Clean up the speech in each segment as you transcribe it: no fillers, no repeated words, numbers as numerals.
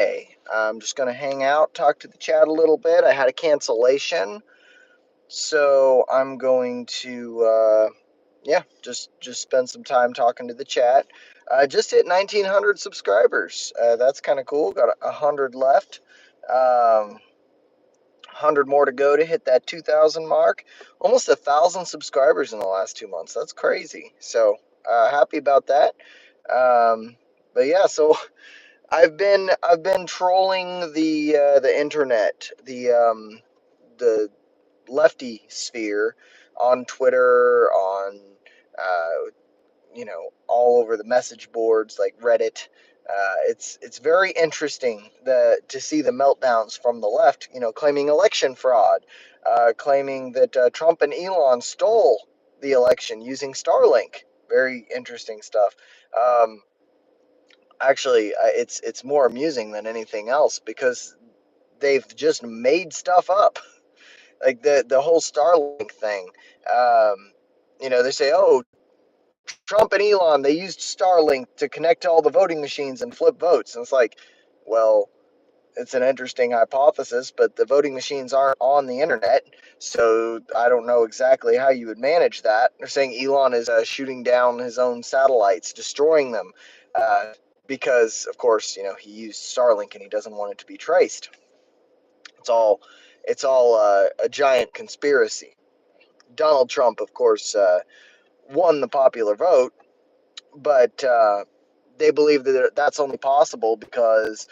Hey, I'm just going to hang out, talk to the chat a little bit. I had a cancellation, so I'm going to, yeah, just spend some time talking to the chat. Just hit 1,900 subscribers. That's kind of cool. Got 100 left. 100 more to go to hit that 2,000 mark. Almost 1,000 subscribers in the last 2 months. That's crazy. So happy about that. But yeah, so I've been trolling the internet, the lefty sphere on Twitter, on all over the message boards like Reddit. It's very interesting to see the meltdowns from the left, claiming election fraud, claiming that Trump and Elon stole the election using StarLink. Very interesting stuff. Um, Actually, it's more amusing than anything else because they've just made stuff up, like the whole Starlink thing. They say, oh, Trump and Elon, they used Starlink to connect to all the voting machines and flip votes. And it's like, well, it's an interesting hypothesis, but the voting machines aren't on the internet, so I don't know exactly how you would manage that. They're saying Elon is shooting down his own satellites, destroying them, uh, because, of course, he used Starlink and he doesn't want it to be traced. It's all, it's all a giant conspiracy. Donald Trump, of course, won the popular vote, but they believe that that's only possible because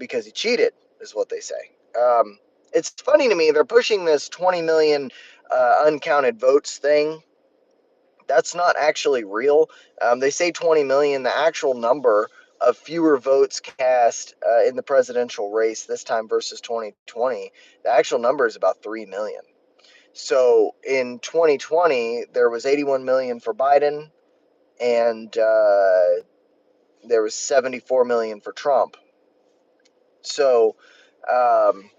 he cheated, is what they say. It's funny to me, they're pushing this 20 million uncounted votes thing. That's not actually real. They say 20 million. The actual number of fewer votes cast in the presidential race this time versus 2020, the actual number is about 3 million. So in 2020, there was 81 million for Biden, and there was 74 million for Trump. So um,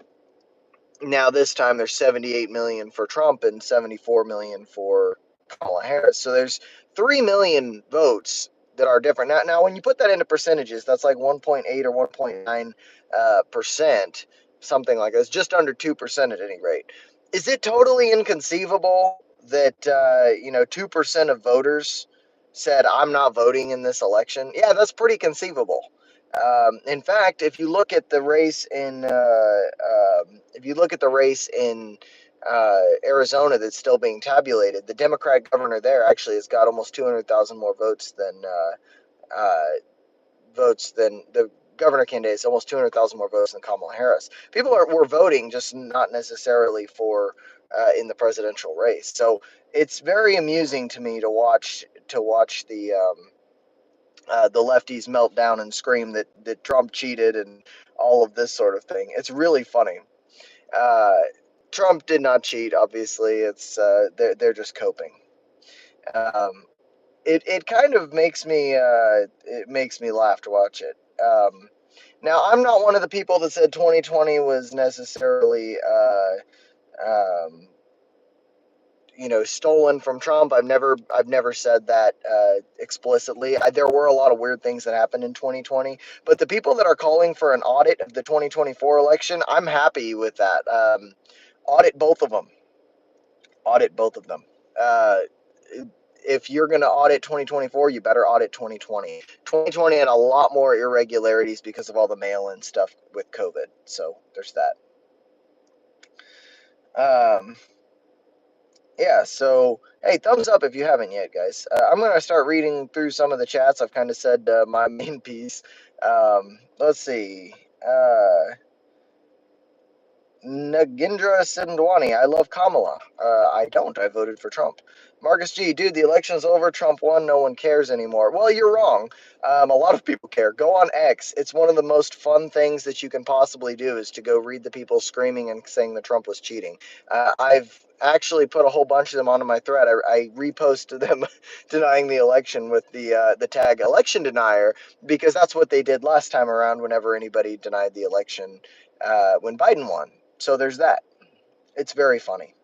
now this time there's 78 million for Trump and 74 million for Kamala Harris. So there's 3 million votes that are different. Now when you put that into percentages, that's like 1.8 or 1.9 percent, something like that. It's just under 2% at any rate. Is it totally inconceivable that 2% of voters said I'm not voting in this election? Yeah, that's pretty conceivable. In fact, if you look at the race in Arizona that's still being tabulated, the Democrat governor there actually has got almost 200,000 more votes than the governor candidate. Is almost 200,000 more votes than Kamala Harris. People were voting, just not necessarily for in the presidential race. So it's very amusing to me to watch the lefties melt down and scream that Trump cheated and all of this sort of thing. It's really funny. Uh, Trump did not cheat. Obviously, it's they're just coping. Um, it kind of makes me laugh to watch it. Now, I'm not one of the people that said 2020 was necessarily stolen from Trump. I've never said that explicitly. There were a lot of weird things that happened in 2020, but the people that are calling for an audit of the 2024 election, I'm happy with that. Audit both of them. Audit both of them. Uh, if you're going to audit 2024, you better audit 2020. 2020 had a lot more irregularities because of all the mail-in stuff with COVID. So there's that. Um, yeah, so hey, thumbs up if you haven't yet, guys. I'm gonna start reading through some of the chats. I've kind of said my main piece. Let's see. Nagindra Sindwani, I love Kamala. I don't. I voted for Trump. Marcus G, dude, the election's over. Trump won. No one cares anymore. Well, you're wrong. A lot of people care. Go on X. It's one of the most fun things that you can possibly do is to go read the people screaming and saying that Trump was cheating. I've actually put a whole bunch of them onto my thread. I reposted them denying the election with the tag election denier because that's what they did last time around whenever anybody denied the election when Biden won. So there's that. It's very funny.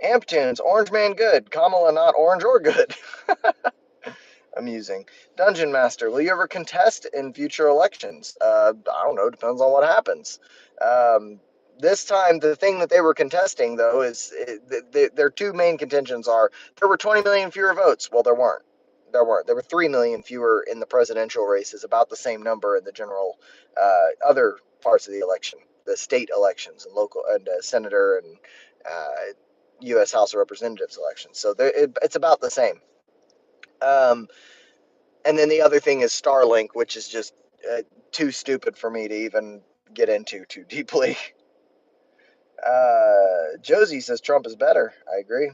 Amptunes, Orange Man good. Kamala not orange or good. Amusing. Dungeon Master, will you ever contest in future elections? I don't know. Depends on what happens. Um, this time, the thing that they were contesting, though, is their two main contentions are there were 20 million fewer votes. Well, there weren't. There weren't. There were 3 million fewer in the presidential races, about the same number in the general other parts of the election, the state elections and local and senator and U.S. House of Representatives elections. So it's about the same. Um, and then the other thing is StarLink, which is just too stupid for me to even get into too deeply. Josie says Trump is better. I agree.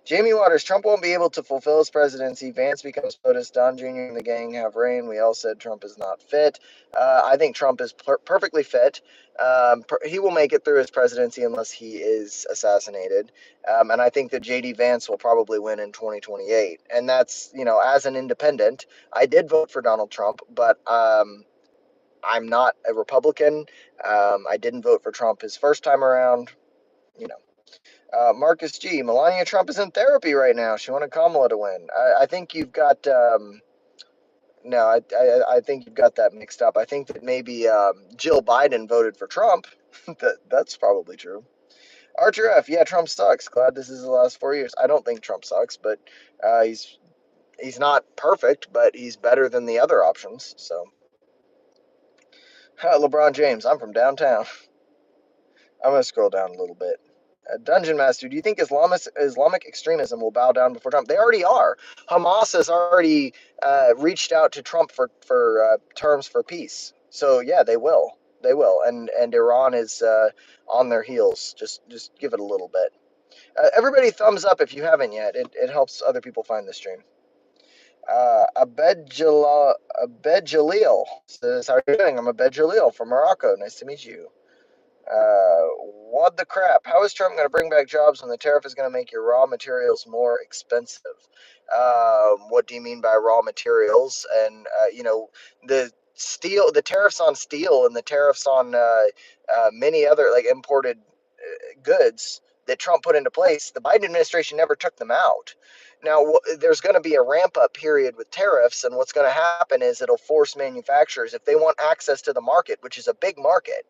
Jamie Waters, Trump won't be able to fulfill his presidency. Vance becomes POTUS. Don Jr. and the gang have reign. We all said Trump is not fit. I think Trump is perfectly fit. He will make it through his presidency unless he is assassinated. And I think that JD Vance will probably win in 2028. And that's, as an independent, I did vote for Donald Trump, but I'm not a Republican. I didn't vote for Trump his first time around. You know, Marcus G. Melania Trump is in therapy right now. She wanted Kamala to win. I think you've got no. I think you've got that mixed up. I think that maybe Jill Biden voted for Trump. That's probably true. Archer F. Yeah, Trump sucks. Glad this is the last 4 years. I don't think Trump sucks, but he's not perfect, but he's better than the other options. So, LeBron James. I'm from downtown. I'm gonna scroll down a little bit. Dungeon Master, do you think Islamic extremism will bow down before Trump? They already are. Hamas has already reached out to Trump for terms for peace. So yeah, they will. They will. And Iran is on their heels. Just give it a little bit. Everybody, thumbs up if you haven't yet. It helps other people find the stream. Abed Jalil says, "How are you doing? I'm Abed Jalil from Morocco. Nice to meet you." What the crap? How is Trump going to bring back jobs when the tariff is going to make your raw materials more expensive? What do you mean by raw materials? And the steel, the tariffs on steel, and the tariffs on many other like imported goods that Trump put into place, the Biden administration never took them out. Now, there's going to be a ramp up period with tariffs, and what's going to happen is it'll force manufacturers, if they want access to the market, which is a big market,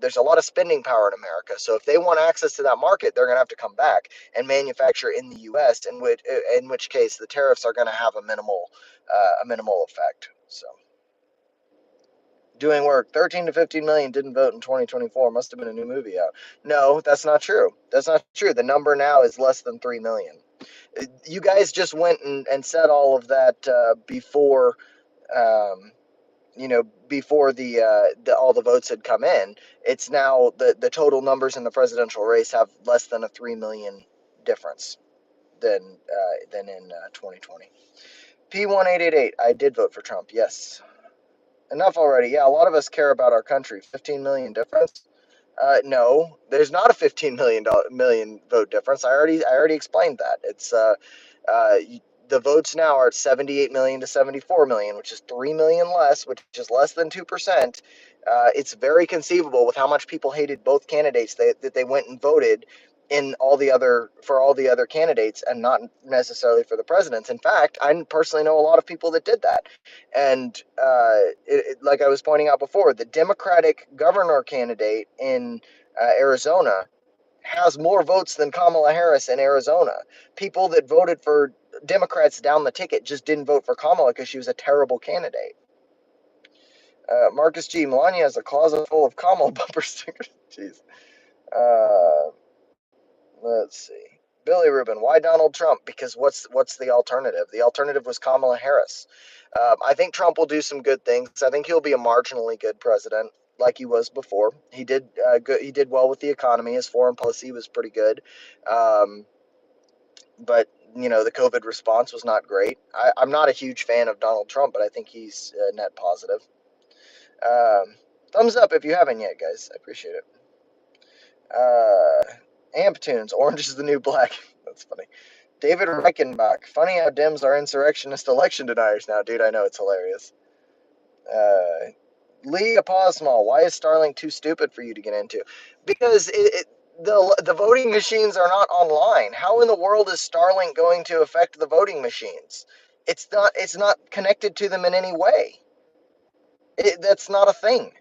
there's a lot of spending power in America. So if they want access to that market, they're going to have to come back and manufacture in the U.S., in which case the tariffs are going to have a minimal effect. So. Doing work. 13 to 15 million didn't vote in 2024. Must have been a new movie out. No, that's not true. That's not true. The number now is less than 3 million. You guys just went and said all of that before, before the all the votes had come in. It's now the total numbers in the presidential race have less than a 3 million difference than in 2020. P1888. I did vote for Trump. Yes. Enough already. Yeah, a lot of us care about our country. 15 million difference? No, there's not a 15 million vote difference. I already explained that. It's uh, the votes now are at 78 million to 74 million, which is 3 million less, which is less than 2%. It's very conceivable with how much people hated both candidates that they went and voted in all the other candidates and not necessarily for the presidents. In fact, I personally know a lot of people that did that. And like I was pointing out before, the Democratic governor candidate in Arizona has more votes than Kamala Harris in Arizona. People that voted for Democrats down the ticket just didn't vote for Kamala because she was a terrible candidate. Marcus G. Melania has a closet full of Kamala bumper stickers. Jeez. Let's see. Billy Rubin, why Donald Trump? Because what's the alternative? The alternative was Kamala Harris. I think Trump will do some good things. I think he'll be a marginally good president, like he was before. He did good. He did well with the economy. His foreign policy was pretty good, but the COVID response was not great. I'm not a huge fan of Donald Trump, but I think he's net positive. Thumbs up if you haven't yet, guys. I appreciate it. Amp Tunes, Orange is the New Black. That's funny. David Reichenbach. Funny how Dems are insurrectionist election deniers now. Dude, I know, it's hilarious. Lee Aposmal. Why is StarLink too stupid for you to get into? Because the voting machines are not online. How in the world is StarLink going to affect the voting machines? It's not connected to them in any way. That's not a thing.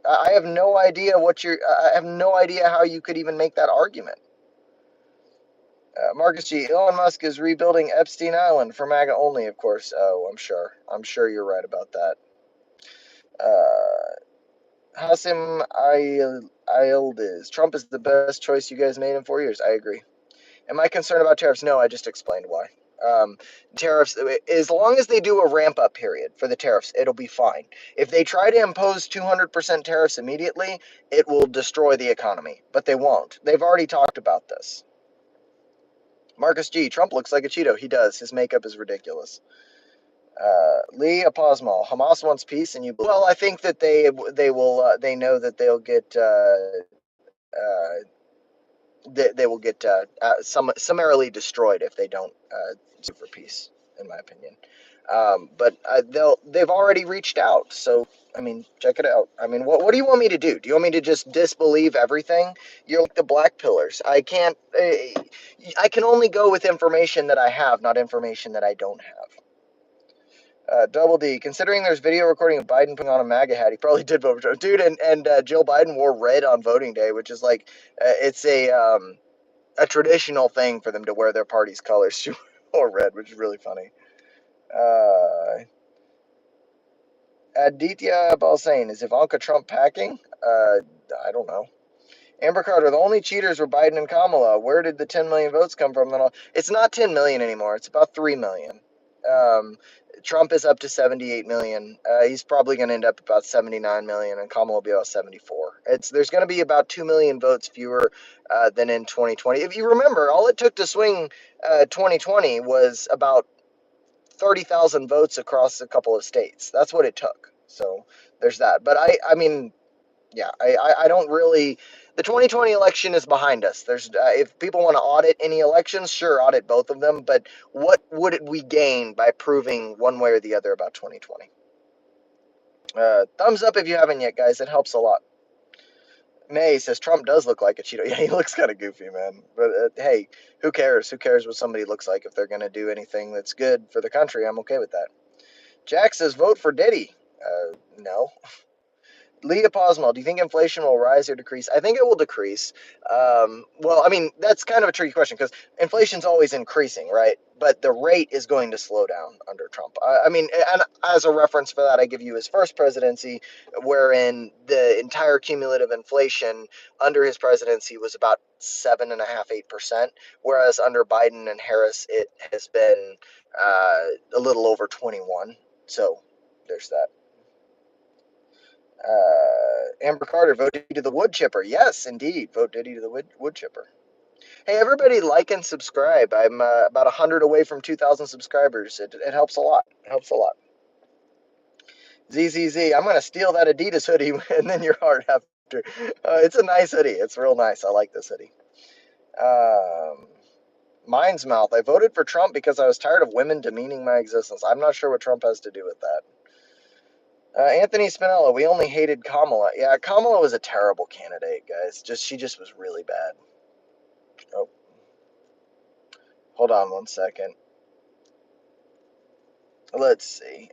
I have no idea I have no idea how you could even make that argument. Marcus G. Elon Musk is rebuilding Epstein Island for MAGA only, of course. Oh, I'm sure. I'm sure you're right about that. Hasim Aildiz. Trump is the best choice you guys made in 4 years. I agree. Am I concerned about tariffs? No, I just explained why. Um, Tariffs, as long as they do a ramp up period for the tariffs, it'll be fine. If they try to impose 200% tariffs immediately, it will destroy the economy, but they won't. They've already talked about this. Marcus G. Trump looks like a Cheeto. He does. His makeup is ridiculous. Lee Aposmal. Hamas wants peace, and you. Well, I think that they will. They know that they'll get. They will get summarily destroyed if they don't sue for peace, in my opinion. But they've already reached out, so I mean, check it out. I mean, what do you want me to do? Do you want me to just disbelieve everything? You're like the black pillars. I can't. I can only go with information that I have, not information that I don't have. Double D, considering there's video recording of Biden putting on a MAGA hat, he probably did vote for Trump. Dude, and Joe Biden wore red on voting day, which is like, it's a traditional thing for them to wear their party's colors or red, which is really funny. Aditya Balsain, is Ivanka Trump packing? I don't know. Amber Carter, the only cheaters were Biden and Kamala. Where did the 10 million votes come from? It's not 10 million anymore. It's about 3 million. Um, Trump is up to 78 million. He's probably going to end up about 79 million, and Kamala will be about 74. There's going to be about 2 million votes fewer than in 2020. If you remember, all it took to swing 2020 was about 30,000 votes across a couple of states. That's what it took. So there's that. But I mean, yeah, I don't really. The 2020 election is behind us. There's if people want to audit any elections, sure, audit both of them. But what would we gain by proving one way or the other about 2020? Thumbs up if you haven't yet, guys. It helps a lot. May says Trump does look like a Cheeto. Yeah, he looks kind of goofy, man. But hey, who cares? Who cares what somebody looks like if they're going to do anything that's good for the country? I'm okay with that. Jack says vote for Diddy. No. Leah Posmal, do you think inflation will rise or decrease? I think it will decrease. Well, I mean, that's kind of a tricky question because inflation's always increasing, right? But the rate is going to slow down under Trump. I mean, and as a reference for that, I give you his first presidency, wherein the entire cumulative inflation under his presidency was about 7.5%, 8%, whereas under Biden and Harris, it has been a little over 21. So there's that. Amber Carter, vote Diddy to the wood chipper. Yes, indeed, vote Diddy to the wood chipper. Hey, everybody, like and subscribe. I'm about 100 away from 2,000 subscribers. It helps a lot. It helps a lot. ZZZ, I'm going to steal that Adidas hoodie and then your heart after. It's a nice hoodie. It's real nice. I like this hoodie. Mind's Mouth, I voted for Trump because I was tired of women demeaning my existence. I'm not sure what Trump has to do with that. Anthony Spinella, we only hated Kamala. Yeah, Kamala was a terrible candidate, guys. She just was really bad. Oh, hold on one second. Let's see.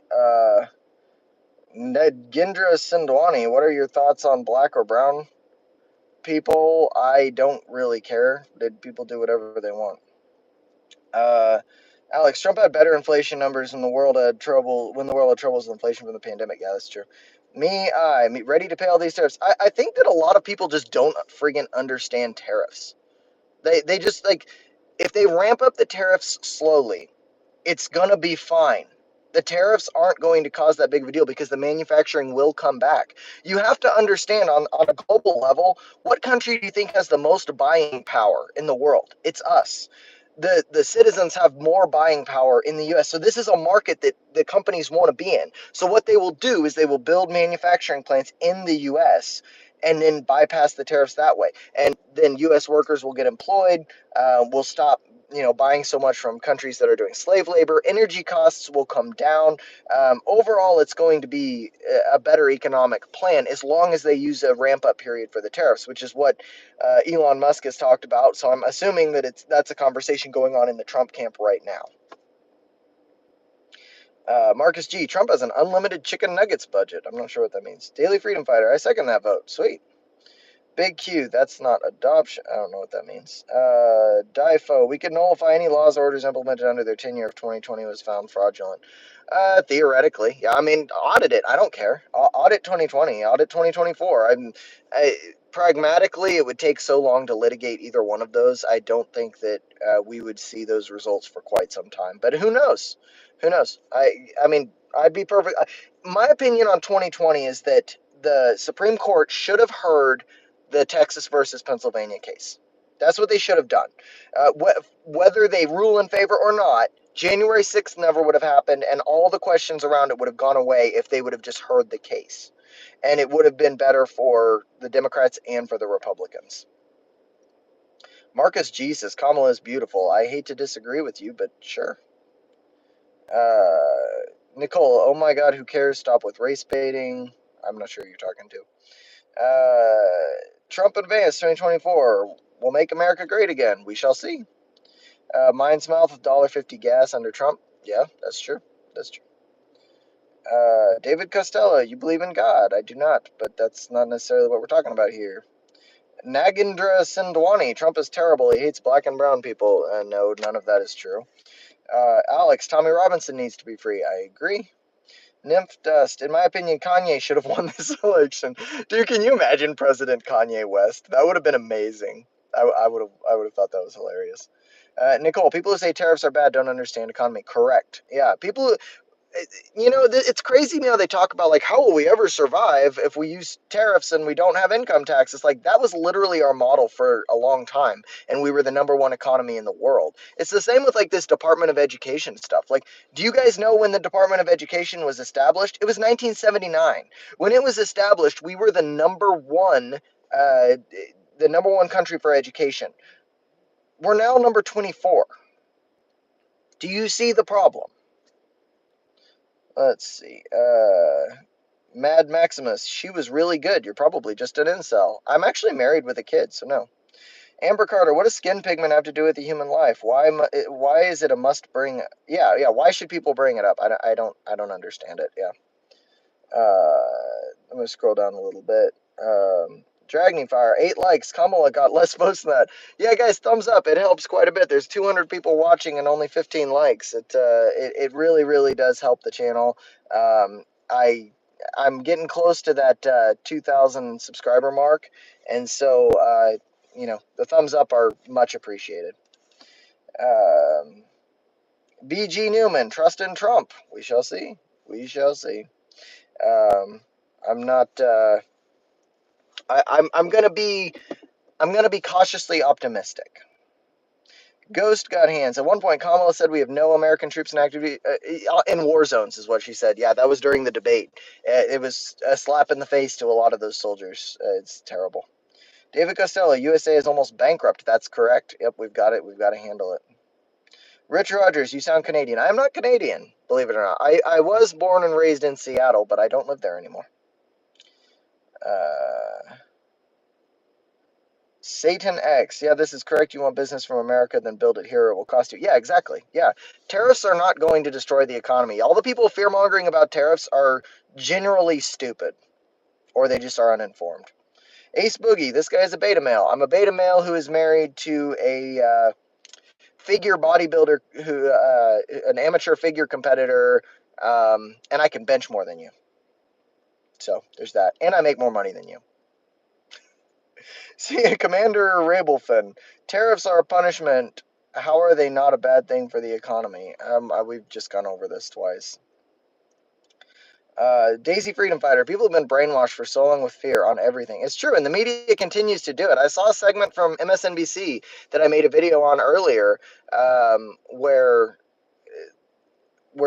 Gendra Sindwani, what are your thoughts on black or brown people? I don't really care. People do whatever they want. Alex, Trump had better inflation numbers when the world had troubles with inflation from the pandemic. Yeah, that's true. I'm ready to pay all these tariffs. I think that a lot of people just don't friggin' understand tariffs. They just like, if they ramp up the tariffs slowly, it's gonna be fine. The tariffs aren't going to cause that big of a deal because the manufacturing will come back. You have to understand on a global level, what country do you think has the most buying power in the world? It's us. The citizens have more buying power in the US. So this is a market that the companies want to be in. So what they will do is they will build manufacturing plants in the US and then bypass the tariffs that way. And then US workers will get employed. We'll stop buying so much from countries that are doing slave labor. Energy costs will come down. Overall, it's going to be a better economic plan as long as they use a ramp up period for the tariffs, which is what Elon Musk has talked about. So I'm assuming that that's a conversation going on in the Trump camp right now. Marcus G. Trump has an unlimited chicken nuggets budget. I'm not sure what that means. Daily Freedom Fighter. I second that vote. Sweet. Big Q, that's not adoption. I don't know what that means. DIFO, we could nullify any laws or orders implemented under their tenure if 2020 was found fraudulent. Theoretically, yeah. I mean, audit it. I don't care. Audit 2020. Audit 2024. Pragmatically, it would take so long to litigate either one of those. I don't think that we would see those results for quite some time. But who knows? Who knows? I mean, I'd be perfect. My opinion on 2020 is that the Supreme Court should have heard the Texas versus Pennsylvania case. That's what they should have done. Whether they rule in favor or not, January 6th never would have happened, and all the questions around it would have gone away if they would have just heard the case. And it would have been better for the Democrats and for the Republicans. Marcus G says, Kamala is beautiful. I hate to disagree with you, but sure. Nicole, oh my God, who cares? Stop with race baiting. I'm not sure who you're talking to. Trump advance 2024 will make America great again. We shall see. Mind's mouth with $1.50 gas under Trump. Yeah, that's true. That's true. David Costello, you believe in God? I do not, but that's not necessarily what we're talking about here. Nagendra Sindwani, Trump is terrible. He hates black and brown people. No, none of that is true. Alex, Tommy Robinson needs to be free. I agree. Nymph Dust, in my opinion, Kanye should have won this election. Dude, can you imagine President Kanye West? That would have been amazing. I would have thought that was hilarious. Nicole, people who say tariffs are bad don't understand economy. Correct. Yeah, people it's crazy now they talk about like how will we ever survive if we use tariffs and we don't have income taxes. Like that was literally our model for a long time, and we were the number one economy in the world. It's the same with like this Department of Education stuff. Like, do you guys know when the Department of Education was established? It was 1979. When it was established, we were uh, the number one country for education. We're now number 24. Do you see the problem? Let's see. Mad Maximus, she was really good. You're probably just an incel. I'm actually married with a kid, so no. Amber Carter, what does skin pigment have to do with the human life? Why is it a must bring? Yeah. Why should people bring it up? I don't understand it. Yeah. I'm gonna scroll down a little bit. Dragging Fire, 8 likes. Kamala got less votes than that. Yeah, guys, thumbs up. It helps quite a bit. There's 200 people watching and only 15 likes. It really, really does help the channel. Um, I I'm getting close to that 2,000 subscriber mark, and so the thumbs up are much appreciated. BG Newman, trust in Trump. We shall see. We shall see. I'm not. I'm gonna be cautiously optimistic. Ghost got hands. At one point, Kamala said we have no American troops in activity in war zones, is what she said. Yeah, that was during the debate. It was a slap in the face to a lot of those soldiers. It's terrible. David Costello, USA is almost bankrupt. That's correct. Yep, we've got it. We've got to handle it. Rich Rogers, you sound Canadian. I'm not Canadian, believe it or not. I was born and raised in Seattle, but I don't live there anymore. Satan X. Yeah, this is correct. You want business from America, then build it here. It will cost you. Yeah, exactly. Yeah. Tariffs are not going to destroy the economy. All the people fear mongering about tariffs are generally stupid, or they just are uninformed. Ace Boogie. This guy is a beta male. I'm a beta male who is married to a figure bodybuilder, an amateur figure competitor, and I can bench more than you. So there's that. And I make more money than you. See, Commander Rabelfin, tariffs are a punishment. How are they not a bad thing for the economy? We've just gone over this twice. Daisy Freedom Fighter, people have been brainwashed for so long with fear on everything. It's true, and the media continues to do it. I saw a segment from MSNBC that I made a video on earlier, where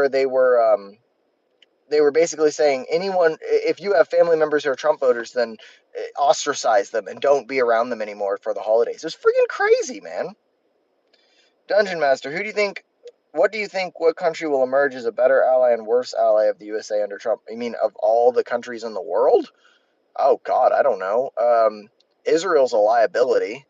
they were basically saying if you have family members who are Trump voters, then ostracize them and don't be around them anymore for the holidays. It's freaking crazy, man. Dungeon Master, what do you think, what country will emerge as a better ally and worse ally of the USA under Trump? You mean of all the countries in the world? Oh God, I don't know. Israel's a liability.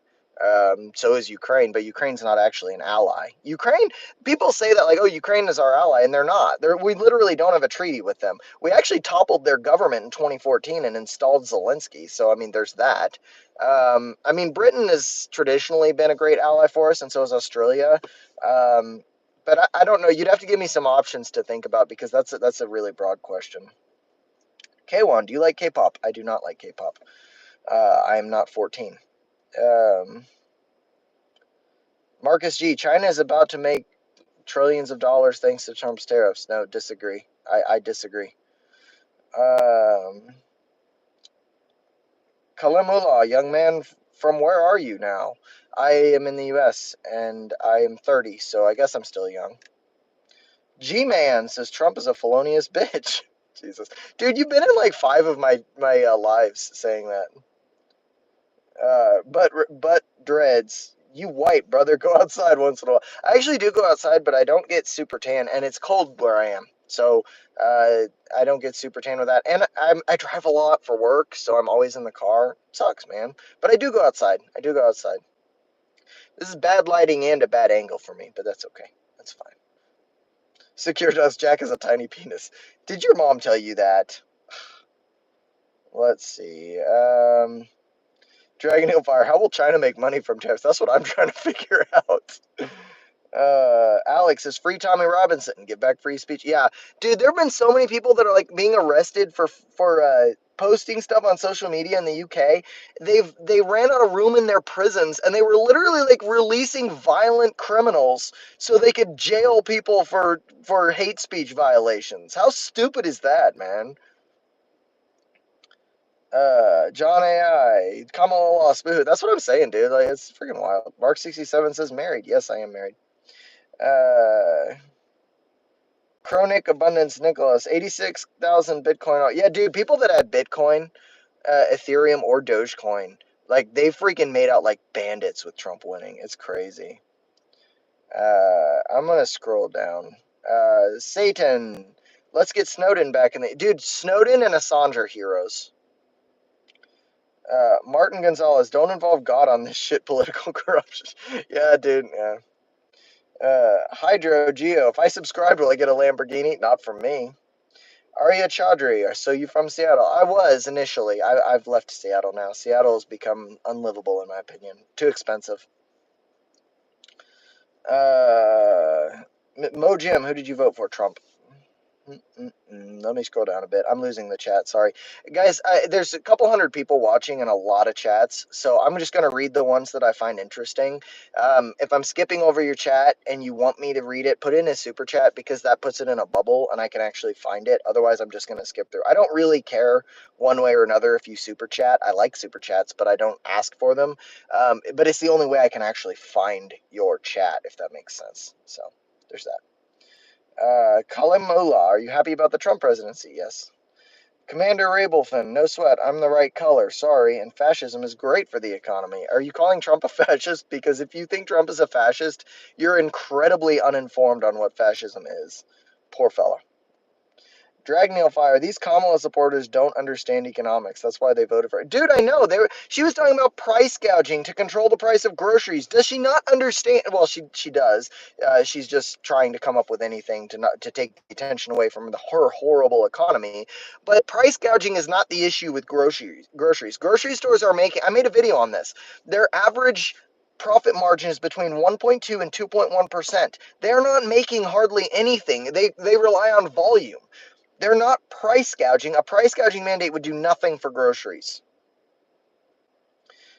So is Ukraine, but Ukraine's not actually an ally. Ukraine, people say that like, oh, Ukraine is our ally, and they're not. We literally don't have a treaty with them. We actually toppled their government in 2014 and installed Zelensky. So I mean, there's that. I mean, Britain has traditionally been a great ally for us, and so is Australia. But I don't know. You'd have to give me some options to think about because that's a really broad question. K1, do you like K-pop? I do not like K-pop. I am not 14. Um, Marcus G. China is about to make trillions of dollars thanks to Trump's tariffs. No, disagree. I disagree. Kalimullah, young man, from where are you now? I am in the U.S. and I am 30, so I guess I'm still young. G-Man says Trump is a felonious bitch. Jesus, dude, you've been in like 5 of my lives saying that. But dreads, you white brother, go outside once in a while. I actually do go outside, but I don't get super tan, and it's cold where I am, so I don't get super tan with that. And I drive a lot for work, so I'm always in the car. Sucks, man. But I do go outside. I do go outside. This is bad lighting and a bad angle for me, but that's okay. That's fine. Secure Dust Jack is a tiny penis. Did your mom tell you that? Let's see. Dragon Hill Fire. How will China make money from tariffs? That's what I'm trying to figure out. Alex is free Tommy Robinson. Give back free speech. Yeah, dude. There have been so many people that are like being arrested for posting stuff on social media in the UK. They ran out of room in their prisons, and they were literally like releasing violent criminals so they could jail people for hate speech violations. How stupid is that, man? John AI, Kamala lost. Boo. That's what I'm saying, dude. Like, it's freaking wild. Mark67 says married. Yes, I am married. Chronic Abundance Nicholas, 86,000 Bitcoin. Yeah, dude, people that had Bitcoin, Ethereum, or Dogecoin, like, they freaking made out like bandits with Trump winning. It's crazy. I'm gonna scroll down. Satan, let's get Snowden back in the. Dude, Snowden and Assange are heroes. Martin Gonzalez, don't involve God on this shit, political corruption. Yeah, dude, yeah. Hydro Geo, if I subscribe, will I get a Lamborghini? Not from me. Arya Chaudhry, so you from Seattle? I was initially. I've left Seattle now. Seattle's become unlivable, in my opinion. Too expensive. Mo Jim, who did you vote for? Trump. Let me scroll down a bit. I'm losing the chat. Sorry, guys. There's a couple hundred people watching and a lot of chats, so I'm just gonna read the ones that I find interesting. If I'm skipping over your chat and you want me to read it, put in a super chat because that puts it in a bubble and I can actually find it. Otherwise, I'm just gonna skip through. I don't really care one way or another if you super chat. I like super chats, but I don't ask for them. But it's the only way I can actually find your chat, if that makes sense. So there's that. Kalimullah, are you happy about the Trump presidency? Yes. Commander Rabelfin, no sweat, I'm the right color, sorry, and fascism is great for the economy. Are you calling Trump a fascist? Because if you think Trump is a fascist, you're incredibly uninformed on what fascism is. Poor fella. Dragneel Fire, these Kamala supporters don't understand economics. That's why they voted for it. Dude, I know. She was talking about price gouging to control the price of groceries. Does she not understand? Well, she does. She's just trying to come up with anything to take the attention away from her horrible economy. But price gouging is not the issue with groceries. Grocery stores are making. I made a video on this. Their average profit margin is between 1.2 and 2.1%. They're not making hardly anything. They rely on volume. They're not price gouging. A price gouging mandate would do nothing for groceries.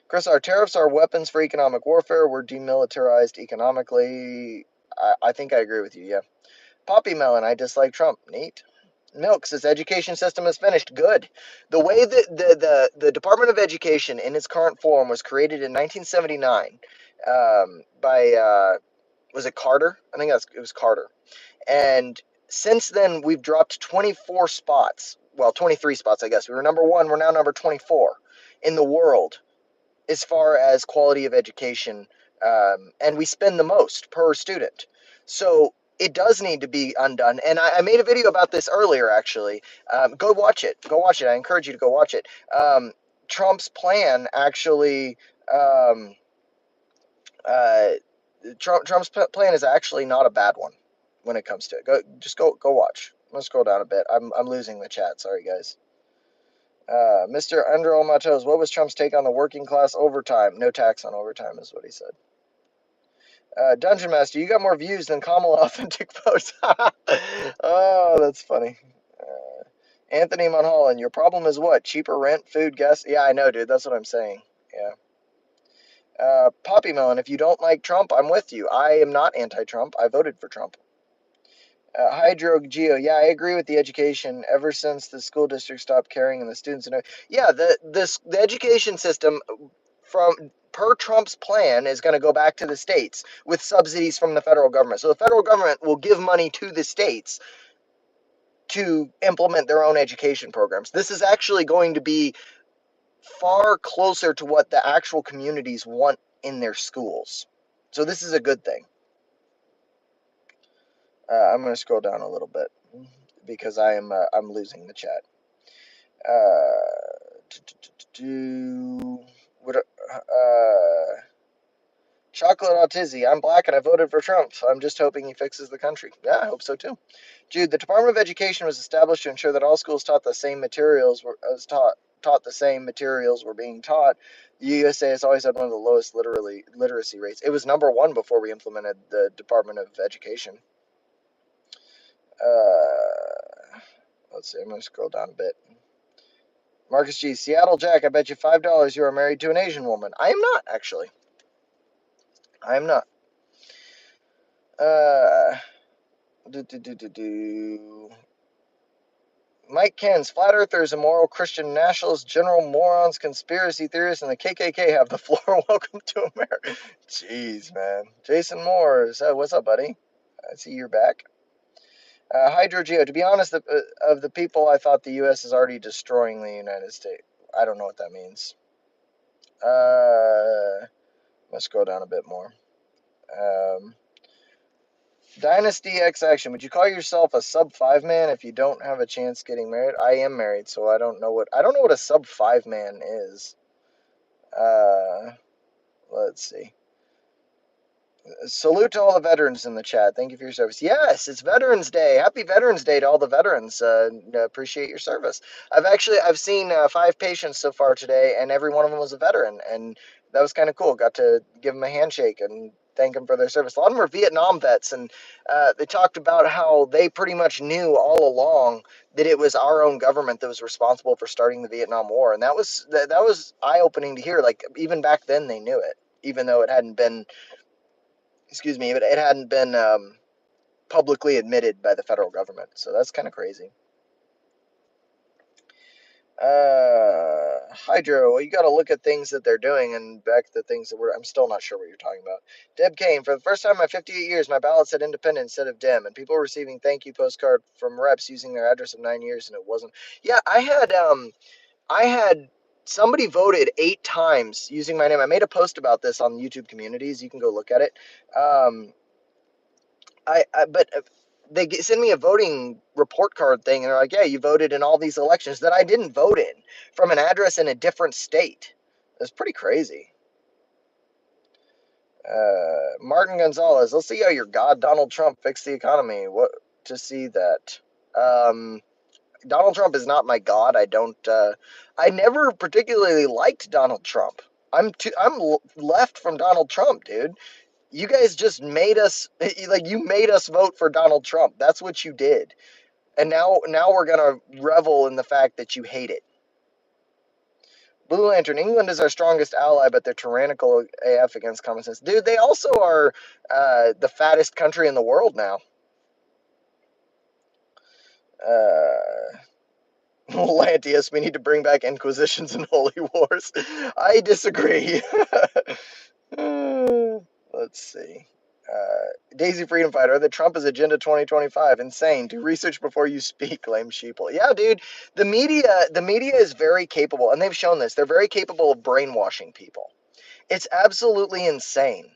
Chris, our tariffs are weapons for economic warfare. We're demilitarized economically. I think I agree with you, yeah. Poppy Melon, I dislike Trump. Neat. Milk says education system is finished. Good. The way that the Department of Education in its current form was created in 1979 by, was it Carter? I think it was Carter. And since then, we've dropped 24 spots. Well, 23 spots, I guess. We were number 1. We're now number 24 in the world as far as quality of education. And we spend the most per student. So it does need to be undone. And I made a video about this earlier, actually. Go watch it. Go watch it. I encourage you to go watch it. Trump's plan actually... Uh, Trump's plan is actually not a bad one when it comes to it. Go watch. Let's scroll down a bit. I'm losing the chat. Sorry, guys. Mr. Under All My Toes, what was Trump's take on the working class overtime? No tax on overtime is what he said. Dungeon Master, you got more views than Kamala authentic posts. Oh, that's funny. Anthony Monholland, your problem is what? Cheaper rent, food, gas? Yeah, I know, dude. That's what I'm saying. Yeah. Poppy Melon, if you don't like Trump, I'm with you. I am not anti-Trump. I voted for Trump. Hydro Geo, yeah, I agree with the education. Ever since the school district stopped caring and the students, yeah, the education system from per Trump's plan is going to go back to the states with subsidies from the federal government. So the federal government will give money to the states to implement their own education programs. This is actually going to be far closer to what the actual communities want in their schools. So this is a good thing. I'm going to scroll down a little bit because I'm losing the chat. Chocolate Autizzy, I'm black and I voted for Trump. So I'm just hoping he fixes the country. Yeah, I hope so too. Jude, the Department of Education was established to ensure that all schools taught the same materials taught the same materials were being taught. The USA has always had one of the lowest literacy rates. It was #1 before we implemented the Department of Education. Let's see, I'm going to scroll down a bit. Marcus G. Seattle Jack, I bet you $5 you are married to an Asian woman. I am not, actually. I am not. Mike Kens, flat earthers, immoral Christian nationalists, general morons, conspiracy theorists, and the KKK have the floor. Welcome to America. Jeez, man. Jason Moore, what's up, buddy? I see you're back. Hydrogeo, to be honest, of the people, I thought the U.S. is already destroying the United States. I don't know what that means. Let's go down a bit more. Dynasty X Action, would you call yourself a sub-5 man if you don't have a chance getting married? I am married, so I don't know what a sub-5 man is. Let's see. Salute to all the veterans in the chat. Thank you for your service. Yes, it's Veterans Day. Happy Veterans Day to all the veterans. Appreciate your service. I've seen 5 patients so far today, and every one of them was a veteran, and that was kind of cool. Got to give them a handshake and thank them for their service. A lot of them are Vietnam vets, and they talked about how they pretty much knew all along that it was our own government that was responsible for starting the Vietnam War, and that was eye-opening to hear. Like, even back then, they knew it, even though it hadn't been. Excuse me, but it hadn't been publicly admitted by the federal government. So that's kind of crazy. Hydro, well, you got to look at things that they're doing and back to things that I'm still not sure what you're talking about. Deb Kane, for the first time in my 58 years, my ballot said independent instead of Dem, and people were receiving thank you postcard from reps using their address of 9 years, and it wasn't. Yeah, I had somebody voted 8 times using my name. I made a post about this on YouTube communities. You can go look at it. But they send me a voting report card thing, and they're like, yeah, you voted in all these elections that I didn't vote in from an address in a different state. It's pretty crazy. Martin Gonzalez, let's see how your god Donald Trump fixed the economy. What to see that? Donald Trump is not my god. I never particularly liked Donald Trump. I'm left from Donald Trump, dude. You guys just made us you made us vote for Donald Trump. That's what you did. And now we're gonna revel in the fact that you hate it. Blue Lantern, England is our strongest ally, but they're tyrannical AF against common sense. Dude, they also are the fattest country in the world now. Lantius, we need to bring back Inquisitions and Holy Wars. I disagree. Let's see. Daisy Freedom Fighter, the Trump is Agenda 2025. Insane. Do research before you speak, lame sheeple. Yeah, dude. The media is very capable, and they've shown this. They're very capable of brainwashing people. It's absolutely insane.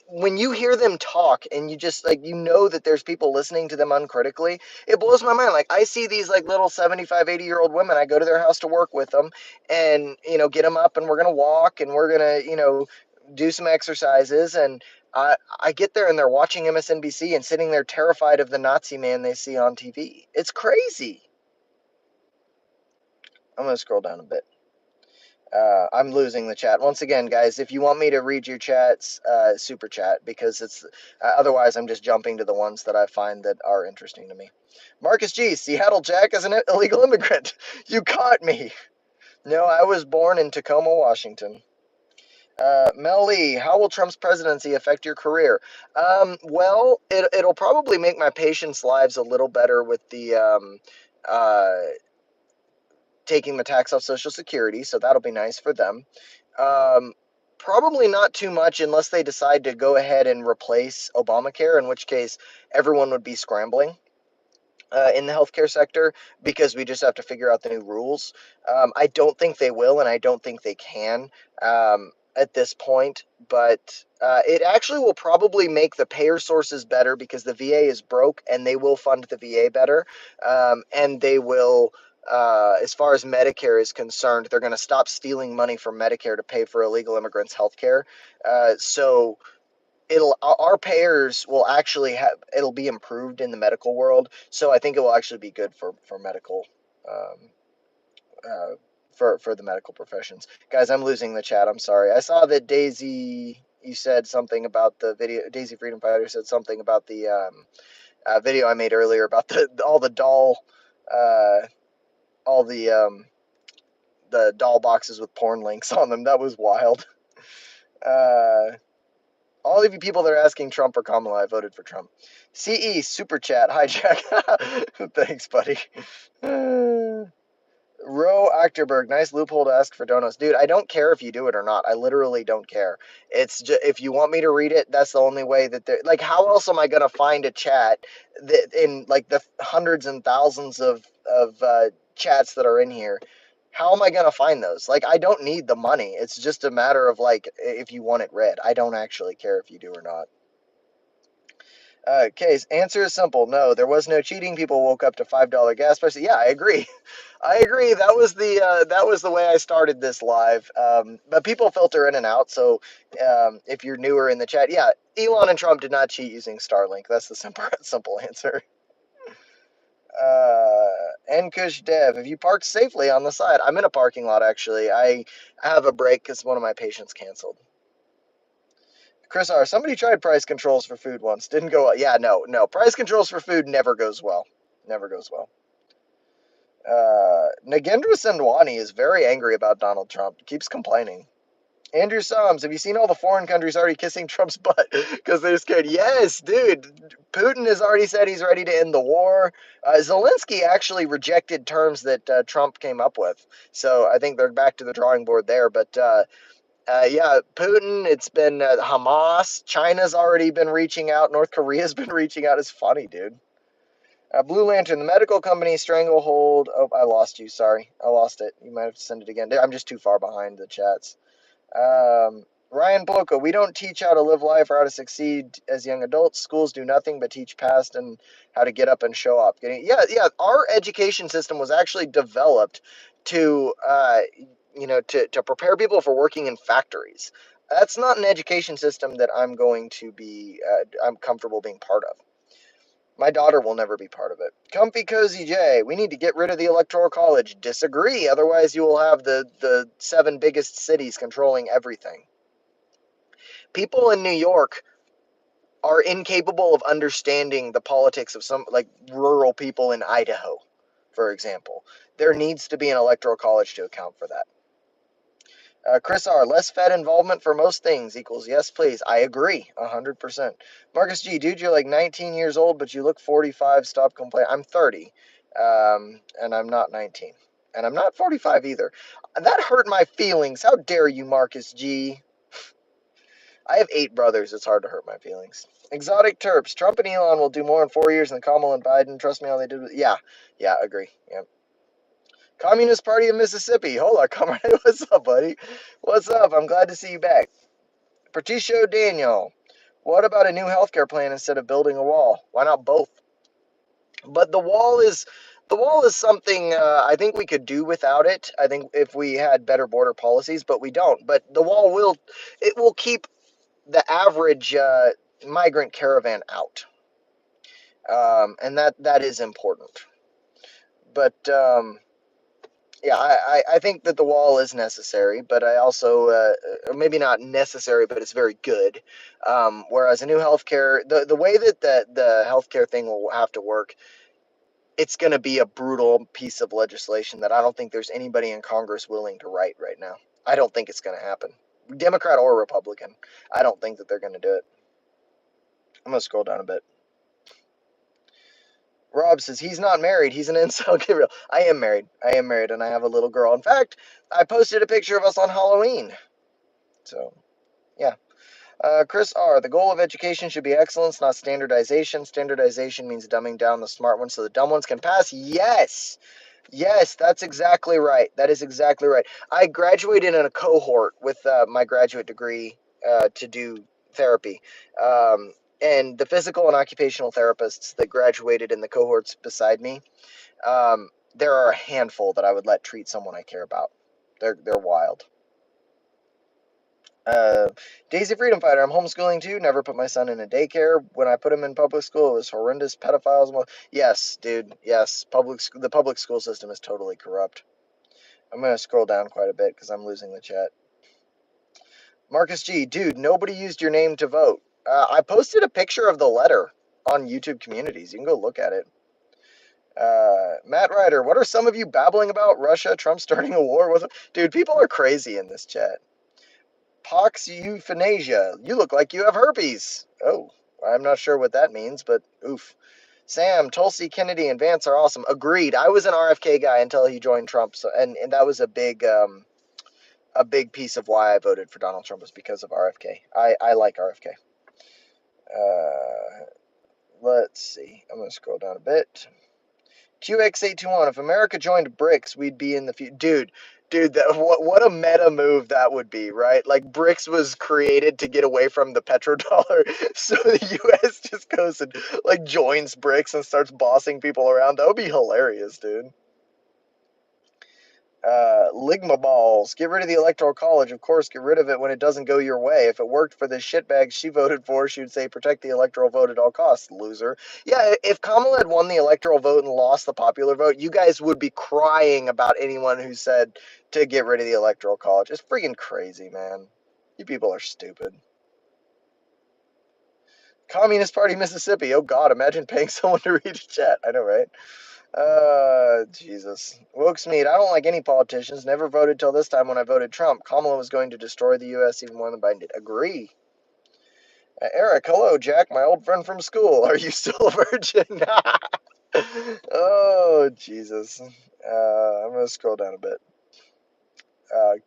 When you hear them talk and you just that there's people listening to them uncritically, it blows my mind. Like, I see these little 75, 80-year-old women. I go to their house to work with them and, get them up, and we're going to walk, and we're going to, do some exercises, and I get there and they're watching MSNBC and sitting there terrified of the Nazi man they see on TV. It's crazy. I'm going to scroll down a bit. I'm losing the chat. Once again, guys, if you want me to read your chats, super chat, because it's otherwise I'm just jumping to the ones that I find that are interesting to me. Marcus G, Seattle Jack is an illegal immigrant. You caught me. No, I was born in Tacoma, Washington. Mel Lee, how will Trump's presidency affect your career? Well, it'll probably make my patients' lives a little better with the uh, taking the tax off Social Security, so that'll be nice for them. Um, Probably not too much unless they decide to go ahead and replace Obamacare, in which case everyone would be scrambling in the healthcare sector because we just have to figure out the new rules. I don't think they will, and I don't think they can at this point. But it actually will probably make the payer sources better because the VA is broke, and they will fund the VA better, and they will. As far as Medicare is concerned, they're going to stop stealing money from Medicare to pay for illegal immigrants' health care. So our payers will actually have it'll be improved in the medical world, so I think it will actually be good for medical um, uh, for the medical professions. Guys, I'm losing the chat. I'm sorry. I saw that Daisy, you said something about the video. Daisy Freedom Fighter said something about the video I made earlier about all the doll uh, all the doll boxes with porn links on them. That was wild. uh All of you people that are asking Trump or Kamala, I voted for Trump. CE, Super Chat, hi Jack. Thanks, buddy. Ro Achterberg, nice loophole to ask for donuts. Dude, I don't care if you do it or not. I literally don't care. It's just, if you want me to read it, that's the only way that they're like, how else am I going to find a chat that in like the hundreds and thousands of chats that are in here? How am I going to find those? Like, I don't need the money. It's just a matter of like, if you want it read. I don't actually care if you do or not. Case, answer is simple. No, there was no cheating. People woke up to $5 gas prices. Yeah, I agree. I agree. That was the way I started this live. But people filter in and out. So if you're newer in the chat, yeah, Elon and Trump did not cheat using StarLink. That's the simple answer. Nkush Dev, if you parked safely on the side, I'm in a parking lot actually. I have a break because one of my patients canceled. Chris R. Somebody tried price controls for food once. Didn't go well. Yeah, no. Price controls for food never goes well. Never goes well. Nagendra Sandwani is very angry about Donald Trump. Keeps complaining. Andrew Soms, have you seen all the foreign countries already kissing Trump's butt because they're scared? Yes, dude. Putin has already said he's ready to end the war. Zelensky actually rejected terms that Trump came up with. So I think they're back to the drawing board there. But yeah, Putin, it's been Hamas. China's already been reaching out. North Korea's been reaching out. It's funny, dude. Blue Lantern, the medical company stranglehold. Oh, I lost you. Sorry. I lost it. You might have to send it again. I'm just too far behind the chats. Ryan Bloka, we don't teach how to live life or how to succeed as young adults. Schools do nothing but teach past and how to get up and show up. Yeah. Our education system was actually developed to, to prepare people for working in factories. That's not an education system that I'm comfortable being part of. My daughter will never be part of it. Comfy Cozy J, we need to get rid of the Electoral College. Disagree, otherwise you will have the 7 biggest cities controlling everything. People in New York are incapable of understanding the politics of some, like, rural people in Idaho, for example. There needs to be an Electoral College to account for that. Chris R, less Fed involvement for most things equals yes, please. I agree, 100%. Marcus G, dude, you're like 19 years old, but you look 45. Stop complaining. I'm 30, and I'm not 19, and I'm not 45 either. That hurt my feelings. How dare you, Marcus G? I have 8 brothers. It's hard to hurt my feelings. Exotic Terps. Trump and Elon will do more in 4 years than Kamala and Biden. Trust me, how they did. Yeah, agree. Yeah. Communist Party of Mississippi. Hola, comrade. What's up, buddy? What's up? I'm glad to see you back. Patricio Daniel. What about a new healthcare plan instead of building a wall? Why not both? But the wall is The wall is something I think we could do without it. I think if we had better border policies, but we don't. But the wall will keep the average migrant caravan out, and that is important. But yeah, I think that the wall is necessary, but I also, maybe not necessary, but it's very good. Whereas a new healthcare, the way that the healthcare thing will have to work, it's going to be a brutal piece of legislation that I don't think there's anybody in Congress willing to write right now. I don't think it's going to happen. Democrat or Republican, I don't think that they're going to do it. I'm going to scroll down a bit. Rob says he's not married. He's an incel. Get real. I am married. I am married, and I have a little girl. In fact, I posted a picture of us on Halloween. So, yeah. Chris R. The goal of education should be excellence, not standardization. Standardization means dumbing down the smart ones so the dumb ones can pass. Yes. Yes, that's exactly right. That is exactly right. I graduated in a cohort with my graduate degree to do therapy. And the physical and occupational therapists that graduated in the cohorts beside me, there are a handful that I would let treat someone I care about. They're wild. Daisy Freedom Fighter. I'm homeschooling too. Never put my son in a daycare. When I put him in public school, it was horrendous. Pedophiles. Yes, dude. Yes, the public school system is totally corrupt. I'm gonna scroll down quite a bit because I'm losing the chat. Marcus G. Dude, nobody used your name to vote. I posted a picture of the letter on YouTube Communities. You can go look at it. Matt Ryder. What are some of you babbling about? Russia, Trump starting a war with? Dude, people are crazy in this chat. Pox euthanasia. You look like you have herpes. Oh, I'm not sure what that means, but oof. Sam, Tulsi, Kennedy, and Vance are awesome. Agreed. I was an RFK guy until he joined Trump, so and that was a big piece of why I voted for Donald Trump was because of RFK. I like RFK. Let's see. I'm gonna scroll down a bit. QX821. If America joined BRICS, we'd be in the future. Dude, what a meta move that would be, right? Like BRICS was created to get away from the petrodollar, so the U.S. just goes and like joins BRICS and starts bossing people around. That would be hilarious, dude. Ligma balls. Get rid of the electoral college. Of course, get rid of it when it doesn't go your way. If it worked for the shitbag she voted for, she would say, protect the electoral vote at all costs, loser. Yeah, if Kamala had won the electoral vote and lost the popular vote, you guys would be crying about anyone who said to get rid of the electoral college. It's freaking crazy, man. You people are stupid. Communist Party Mississippi. Oh, God, imagine paying someone to read a chat. I know, right? Jesus. Wilkes-Mead, I don't like any politicians. Never voted till this time when I voted Trump. Kamala was going to destroy the U.S. even more than Biden did. Agree. Eric, hello, Jack, my old friend from school. Are you still a virgin? Oh, Jesus. I'm going to scroll down a bit.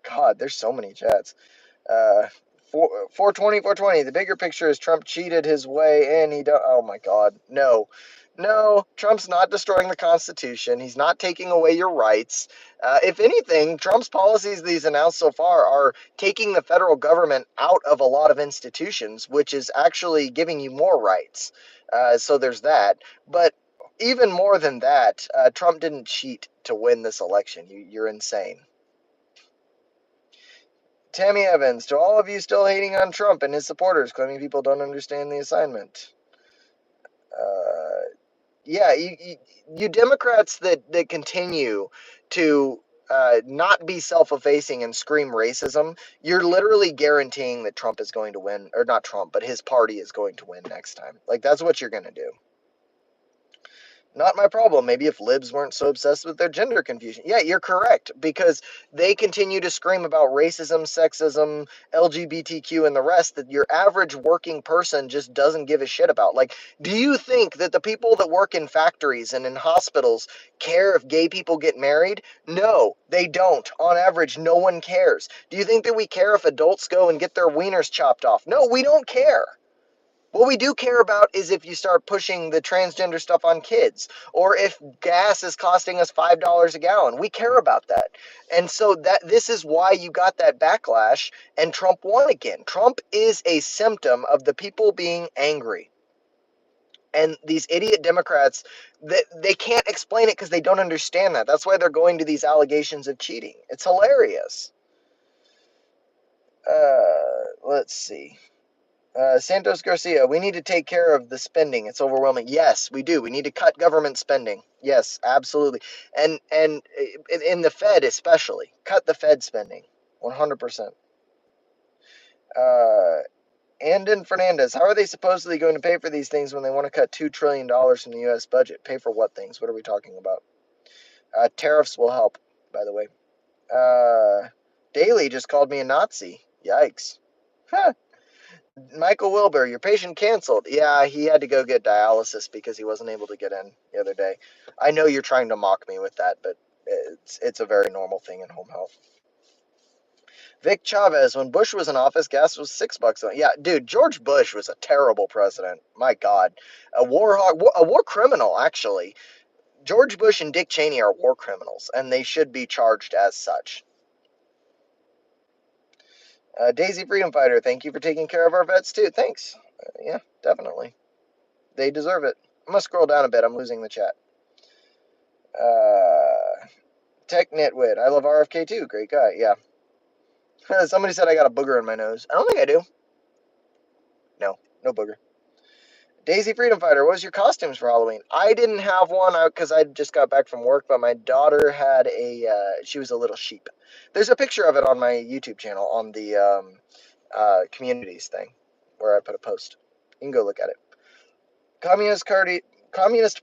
God, there's so many chats. 420, 420. The bigger picture is Trump cheated his way in. Oh my God, no, no. Trump's not destroying the Constitution. He's not taking away your rights. If anything, Trump's policies that he's announced so far are taking the federal government out of a lot of institutions, which is actually giving you more rights. So there's that. But even more than that, Trump didn't cheat to win this election. You're insane. Tammy Evans, to all of you still hating on Trump and his supporters, claiming people don't understand the assignment. Yeah, you Democrats that continue to not be self-effacing and scream racism, you're literally guaranteeing that Trump is going to win, or not Trump, but his party is going to win next time. Like, that's what you're going to do. Not my problem. Maybe if libs weren't so obsessed with their gender confusion. Yeah, you're correct, because they continue to scream about racism, sexism, LGBTQ, and the rest that your average working person just doesn't give a shit about. Like, do you think that the people that work in factories and in hospitals care if gay people get married? No, they don't. On average, no one cares. Do you think that we care if adults go and get their wieners chopped off? No, we don't care. What we do care about is if you start pushing the transgender stuff on kids, or if gas is costing us $5 a gallon. We care about that. And so this is why you got that backlash and Trump won again. Trump is a symptom of the people being angry. And these idiot Democrats, they can't explain it because they don't understand that. That's why they're going to these allegations of cheating. It's hilarious. Let's see. Santos Garcia, we need to take care of the spending. It's overwhelming. Yes, we do. We need to cut government spending. Yes, absolutely. And in the Fed especially, cut the Fed spending. 100%. Andon Fernandez, how are they supposedly going to pay for these things when they want to cut $2 trillion from the U.S. budget? Pay for what things? What are we talking about? Tariffs will help, by the way. Daly just called me a Nazi. Yikes. Huh. Michael Wilbur, your patient canceled. Yeah, he had to go get dialysis because he wasn't able to get in the other day. I know you're trying to mock me with that, but it's a very normal thing in home health. Vic Chavez, when Bush was in office, gas was $6. Yeah, dude, George Bush was a terrible president. My God, a war hog, a war criminal. Actually, George Bush and Dick Cheney are war criminals, and they should be charged as such. Daisy Freedom Fighter, thank you for taking care of our vets too. Thanks. Yeah, definitely. They deserve it. I'm gonna scroll down a bit. I'm losing the chat. Tech Nitwit, I love RFK too. Great guy. Yeah. Somebody said I got a booger in my nose. I don't think I do. No, no booger. Daisy Freedom Fighter, what was your costumes for Halloween? I didn't have one because I just got back from work, but my daughter had she was a little sheep. There's a picture of it on my YouTube channel on the communities thing where I put a post. You can go look at it. Communist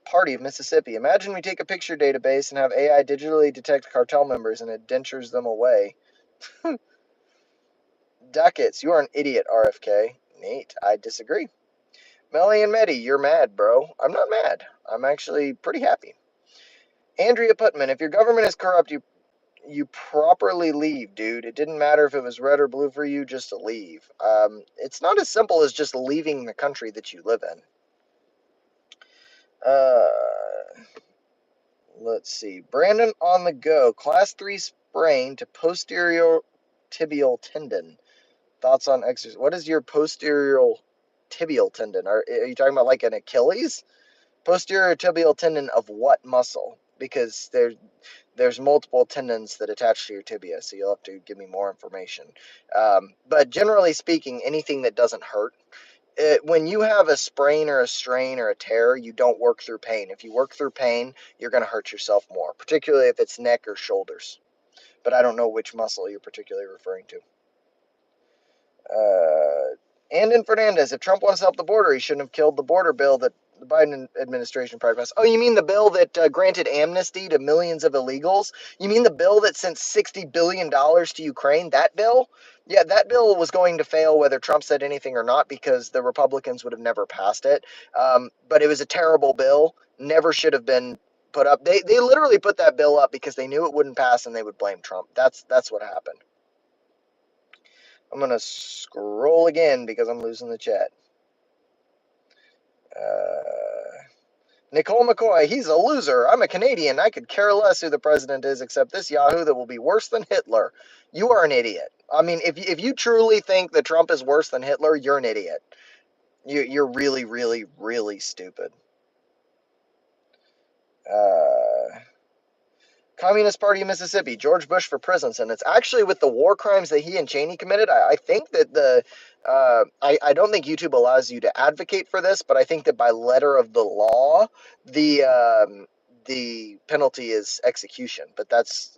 Party of Mississippi. Imagine we take a picture database and have AI digitally detect cartel members and it dentures them away. Ducats, you are an idiot, RFK. Nate, I disagree. Melly and Medi, you're mad, bro. I'm not mad. I'm actually pretty happy. Andrea Putman, if your government is corrupt, you properly leave, dude. It didn't matter if it was red or blue for you, just to leave. It's not as simple as just leaving the country that you live in. Let's see. Brandon on the go. Class 3 sprain to posterior tibial tendon. Thoughts on exercise? What is your posterior tibial tendon? Are you talking about like an Achilles? Posterior tibial tendon of what muscle? Because there's multiple tendons that attach to your tibia, so you'll have to give me more information. But generally speaking, anything that doesn't hurt. When you have a sprain or a strain or a tear, you don't work through pain. If you work through pain, you're going to hurt yourself more, particularly if it's neck or shoulders. But I don't know which muscle you're particularly referring to. And in Fernandez, if Trump wants to help the border, he shouldn't have killed the border bill that the Biden administration passed. Oh, you mean the bill that granted amnesty to millions of illegals? You mean the bill that sent $60 billion to Ukraine? That bill? Yeah, that bill was going to fail whether Trump said anything or not because the Republicans would have never passed it. But it was a terrible bill. Never should have been put up. They literally put that bill up because they knew it wouldn't pass and they would blame Trump. That's what happened. I'm going to scroll again because I'm losing the chat. Nicole McCoy, he's a loser. I'm a Canadian. I could care less who the president is except this Yahoo that will be worse than Hitler. You are an idiot. I mean, if you truly think that Trump is worse than Hitler, you're an idiot. You're really, really, really stupid. Communist Party of Mississippi, George Bush for prison sentence. Actually, with the war crimes that he and Cheney committed, I think that I don't think YouTube allows you to advocate for this, but I think that by letter of the law, the penalty is execution. But that's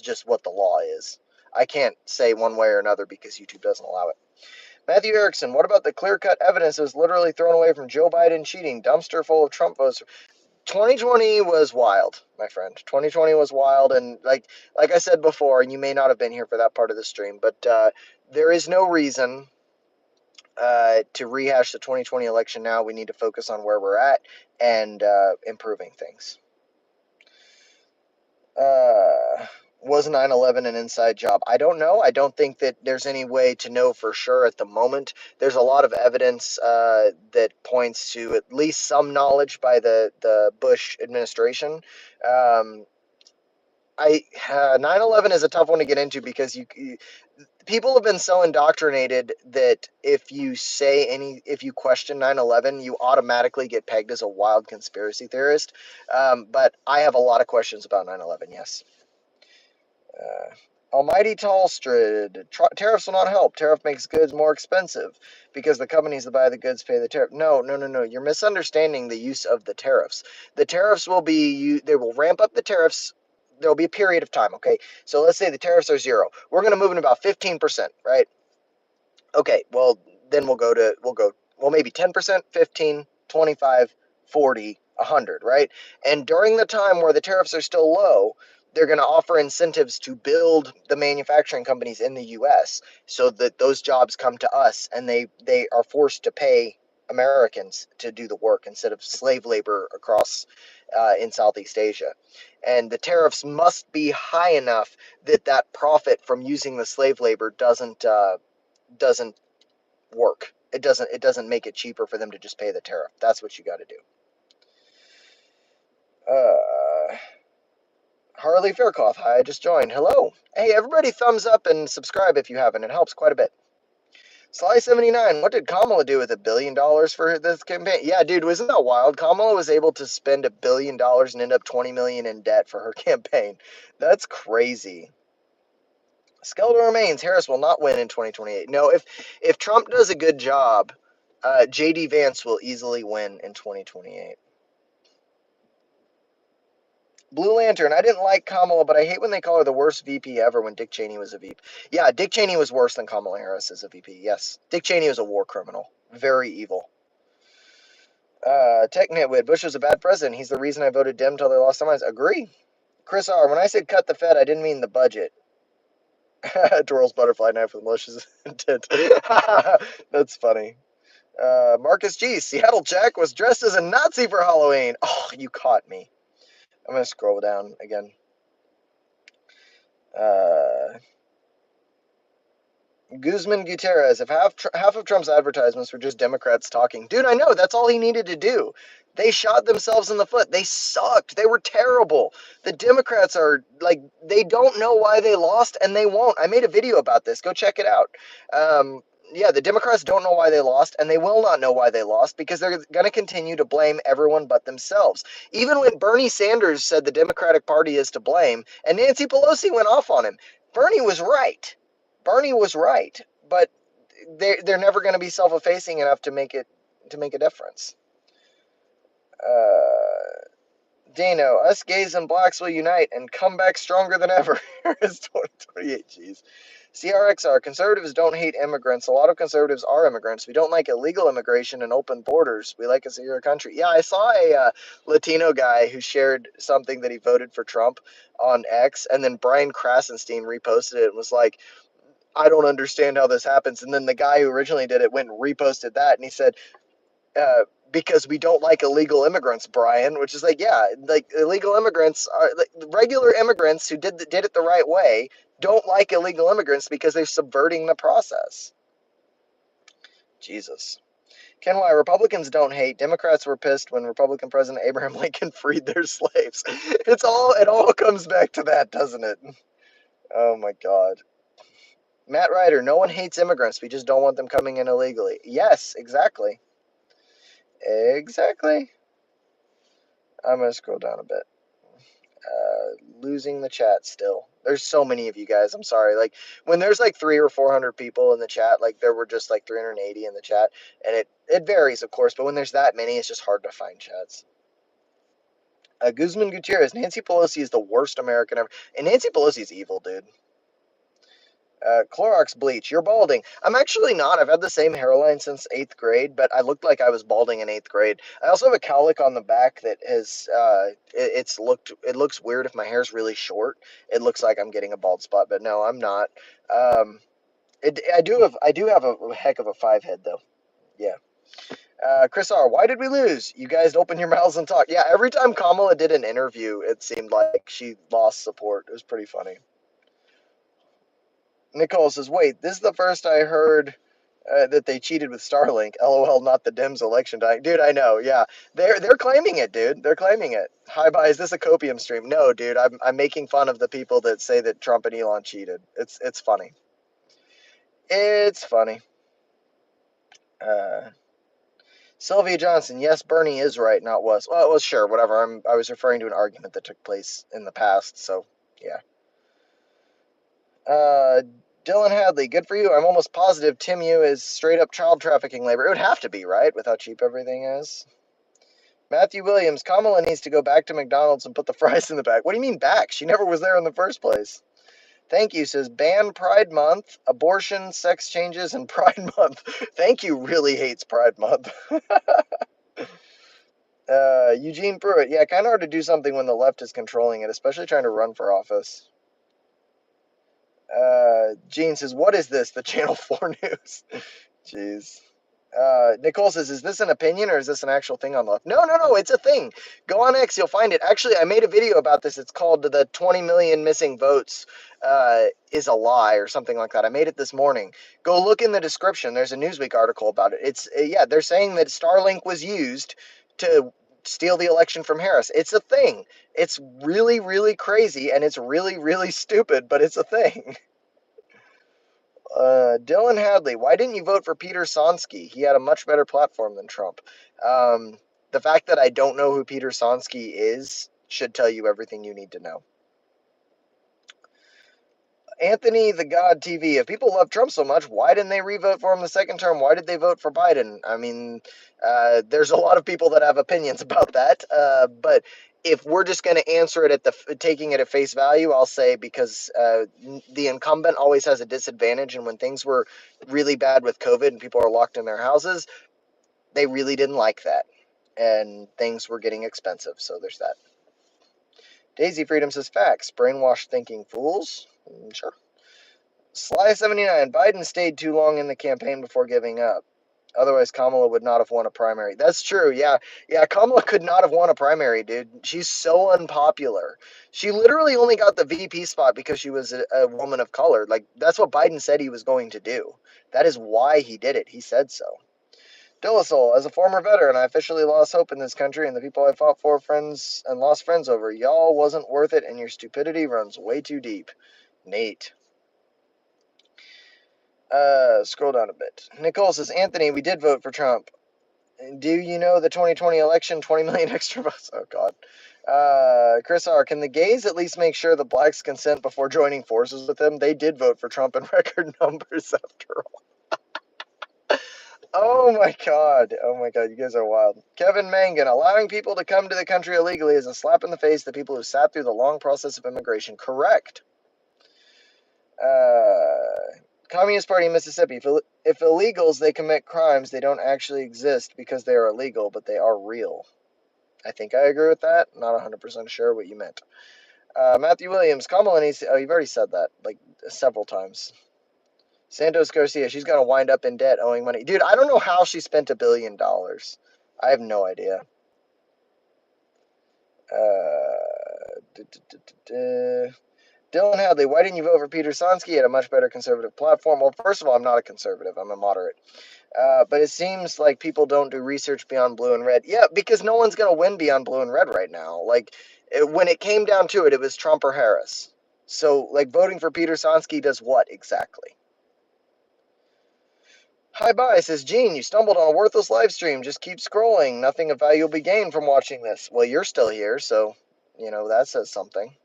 just what the law is. I can't say one way or another because YouTube doesn't allow it. Matthew Erickson, what about the clear-cut evidence that was literally thrown away from Joe Biden cheating? Dumpster full of Trump votes. 2020 was wild, my friend. 2020 was wild, and like I said before, and you may not have been here for that part of the stream, but there is no reason to rehash the 2020 election now. We need to focus on where we're at and improving things. Was 9/11 an inside job? I don't know. I don't think that there's any way to know for sure at the moment. There's a lot of evidence that points to at least some knowledge by the Bush administration. 9/11 is a tough one to get into because people have been so indoctrinated that if you question 9/11, you automatically get pegged as a wild conspiracy theorist. But I have a lot of questions about 9/11. Yes. Almighty Tallstrid, tariffs will not help. Tariff makes goods more expensive because the companies that buy the goods pay the tariff. No, no, no, no. You're misunderstanding the use of the tariffs. The tariffs will be, they will ramp up the tariffs. There'll be a period of time, okay? So let's say the tariffs are 0. We're going to move in about 15%, right? Okay, well, then well, maybe 10%, 15, 25, 40, 100, right? And during the time where the tariffs are still low, they're going to offer incentives to build the manufacturing companies in the US so that those jobs come to us and they are forced to pay Americans to do the work instead of slave labor across in Southeast Asia. And the tariffs must be high enough that that profit from using the slave labor doesn't work. It doesn't make it cheaper for them to just pay the tariff. That's what you got to do. Harley Faircloth, hi, I just joined. Hello. Hey, everybody, thumbs up and subscribe if you haven't. It helps quite a bit. Sly79, what did Kamala do with $1 billion for this campaign? Yeah, dude, wasn't that wild? Kamala was able to spend $1 billion and end up $20 million in debt for her campaign. That's crazy. Skeleton remains. Harris will not win in 2028. No, if Trump does a good job, JD Vance will easily win in 2028. Blue Lantern. I didn't like Kamala, but I hate when they call her the worst VP ever when Dick Cheney was a VP. Yeah, Dick Cheney was worse than Kamala Harris as a VP. Yes. Dick Cheney was a war criminal. Very evil. Tech Nitwit. Bush was a bad president. He's the reason I voted Dem till they lost their minds. Agree. Chris R. When I said cut the Fed, I didn't mean the budget. Twirl's butterfly knife with malicious intent. That's funny. Marcus G. Seattle Jack was dressed as a Nazi for Halloween. Oh, you caught me. I'm going to scroll down again. Guzman Gutierrez, if half of Trump's advertisements were just Democrats talking. Dude, I know. That's all he needed to do. They shot themselves in the foot. They sucked. They were terrible. The Democrats are, like, they don't know why they lost, and they won't. I made a video about this. Go check it out. Yeah, the Democrats don't know why they lost, and they will not know why they lost because they're going to continue to blame everyone but themselves. Even when Bernie Sanders said the Democratic Party is to blame, and Nancy Pelosi went off on him, Bernie was right. Bernie was right, but they're never going to be self-effacing enough to make a difference. Dano, us gays and blacks will unite and come back stronger than ever. It's 2028, jeez. CRXR, conservatives don't hate immigrants. A lot of conservatives are immigrants. We don't like illegal immigration and open borders. We like a secure country. Yeah, I saw a Latino guy who shared something that he voted for Trump on X, and then Brian Krasenstein reposted it and was like, I don't understand how this happens. And then the guy who originally did it went and reposted that, and he said, because we don't like illegal immigrants, Brian, which is like, yeah, like illegal immigrants are like regular immigrants who did it the right way don't like illegal immigrants because they're subverting the process. Jesus. Ken, why Republicans don't hate. Democrats were pissed when Republican President Abraham Lincoln freed their slaves. It all comes back to that, doesn't it? Oh my God. Matt Ryder, no one hates immigrants. We just don't want them coming in illegally. Yes, exactly. Exactly. I'm going to scroll down a bit. Losing the chat still. There's so many of you guys. I'm sorry. Like when there's like 300 or 400 people in the chat, like there were just like 380 in the chat, and it varies, of course. But when there's that many, it's just hard to find chats. Guzman Gutierrez, Nancy Pelosi is the worst American ever, and Nancy Pelosi is evil, dude. Clorox bleach, you're balding. I'm actually not. I've had the same hairline since 8th grade, but I looked like I was balding in 8th grade. I also have a cowlick on the back that has, it looks weird if my hair's really short. It looks like I'm getting a bald spot, but no, I'm not. I do have a heck of a 5 head though. Yeah. Chris R, why did we lose? You guys open your mouths and talk. Yeah, every time Kamala did an interview, it seemed like she lost support. It was pretty funny. Nicole says, wait, this is the first I heard that they cheated with StarLink. LOL, not the Dems election dying. Dude, I know. Yeah, they're claiming it, dude. They're claiming it. Hi, bye. Is this a copium stream? No, dude. I'm making fun of the people that say that Trump and Elon cheated. It's funny. It's funny. Uh, Sylvia Johnson. Yes, Bernie is right, not was. Well, it was sure. Whatever. I was referring to an argument that took place in the past. So yeah. Uh, Dylan Hadley, good for you. I'm almost positive Tim Yu is straight up child trafficking labor. It would have to be, right? With how cheap everything is. Matthew Williams, Kamala needs to go back to McDonald's and put the fries in the back. What do you mean back? She never was there in the first place. Thank you says ban Pride Month, abortion, sex changes, and Pride Month. Thank you really hates Pride Month. Eugene Pruitt, yeah, kind of hard to do something when the left is controlling it, especially trying to run for office. Gene says, what is this? The Channel 4 news. Jeez. Nicole says, is this an opinion or is this an actual thing on the left? No, it's a thing. Go on X, you'll find it. Actually, I made a video about this. It's called the 20 million missing votes is a lie or something like that. I made it this morning. Go look in the description. There's a Newsweek article about it. It's, yeah, they're saying that StarLink was used to steal the election from Harris. It's a thing. It's really, really crazy and it's really, really stupid, but it's a thing. Dylan Hadley, why didn't you vote for Peter Sonsky? He had a much better platform than Trump. The fact that I don't know who Peter Sonsky is should tell you everything you need to know. Anthony the God TV, if people love Trump so much, why didn't they re-vote for him the second term? Why did they vote for Biden? I mean, there's a lot of people that have opinions about that, but if we're just going to answer it taking it at face value, I'll say because the incumbent always has a disadvantage, and when things were really bad with COVID and people are locked in their houses, they really didn't like that, and things were getting expensive. So there's that. Daisy Freedom says facts. Brainwashed thinking fools. Sure. Sly79, Biden stayed too long in the campaign before giving up. Otherwise, Kamala would not have won a primary. That's true. Yeah. Kamala could not have won a primary, dude. She's so unpopular. She literally only got the VP spot because she was a woman of color. Like, that's what Biden said he was going to do. That is why he did it. He said so. Dillasol, as a former veteran, I officially lost hope in this country and the people I fought for, friends, and lost friends over. Y'all wasn't worth it, and your stupidity runs way too deep. Nate. Scroll down a bit. Nicole says, Anthony, we did vote for Trump. Do you know the 2020 election, 20 million extra votes? Oh, God. Chris R., can the gays at least make sure the blacks consent before joining forces with them? They did vote for Trump in record numbers after all. Oh, my God. Oh, my God. You guys are wild. Kevin Mangan, allowing people to come to the country illegally is a slap in the face to people who sat through the long process of immigration. Correct. Communist Party in Mississippi. If illegals, they commit crimes, they don't actually exist because they are illegal, but they are real. I think I agree with that. Not 100% sure what you meant. Matthew Williams, Kamala needs to, oh, you've already said that, like, several times. Santos Garcia, she's going to wind up in debt owing money. Dude, I don't know how she spent $1 billion. I have no idea. Dylan Hadley, why didn't you vote for Peter Sonsky? He had a much better conservative platform. Well, first of all, I'm not a conservative. I'm a moderate. But it seems like people don't do research beyond blue and red. Yeah, because no one's going to win beyond blue and red right now. Like, when it came down to it, it was Trump or Harris. So, like, voting for Peter Sonsky does what exactly? Hi, bye, says Gene. You stumbled on a worthless live stream. Just keep scrolling. Nothing of value will be gained from watching this. Well, you're still here, so, that says something.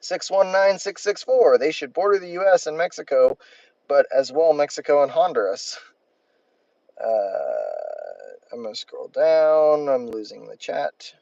619664. They should border the U.S. and Mexico, but as well Mexico and Honduras. I'm going to scroll down. I'm losing the chat.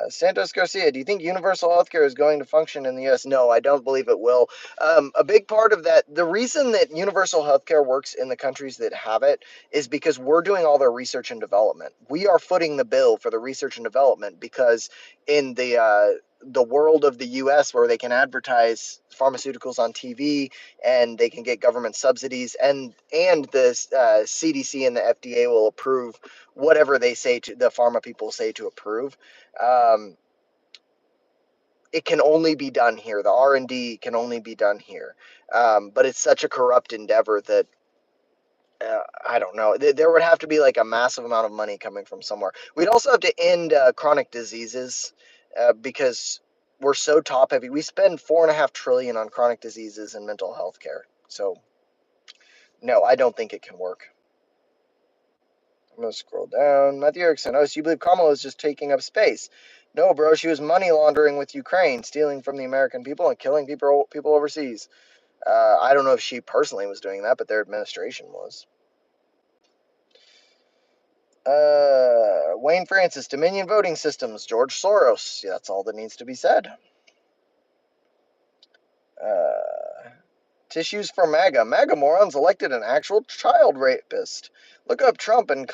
Santos Garcia, do you think universal healthcare is going to function in the U.S.? No, I don't believe it will. A big part of that, the reason that universal healthcare works in the countries that have it is because we're doing all their research and development. We are footing the bill for the research and development because in the world of the U.S. where they can advertise pharmaceuticals on TV and they can get government subsidies and the CDC and the FDA will approve whatever they say to the pharma people say to approve. it can only be done here. The R&D can only be done here. But it's such a corrupt endeavor that I don't know. There would have to be like a massive amount of money coming from somewhere. We'd also have to end chronic diseases because we're so top heavy. We spend 4.5 trillion on chronic diseases and mental health care. So no, I don't think it can work. I'm gonna scroll down. Matthew Erickson. Oh, so you believe Kamala is just taking up space? No, bro. She was money laundering with Ukraine, stealing from the American people and killing people overseas. I don't know if she personally was doing that, but their administration was. Wayne Francis, Dominion Voting Systems, George Soros. Yeah, that's all that needs to be said. Tissues for MAGA. MAGA morons elected an actual child rapist. Look up Trump and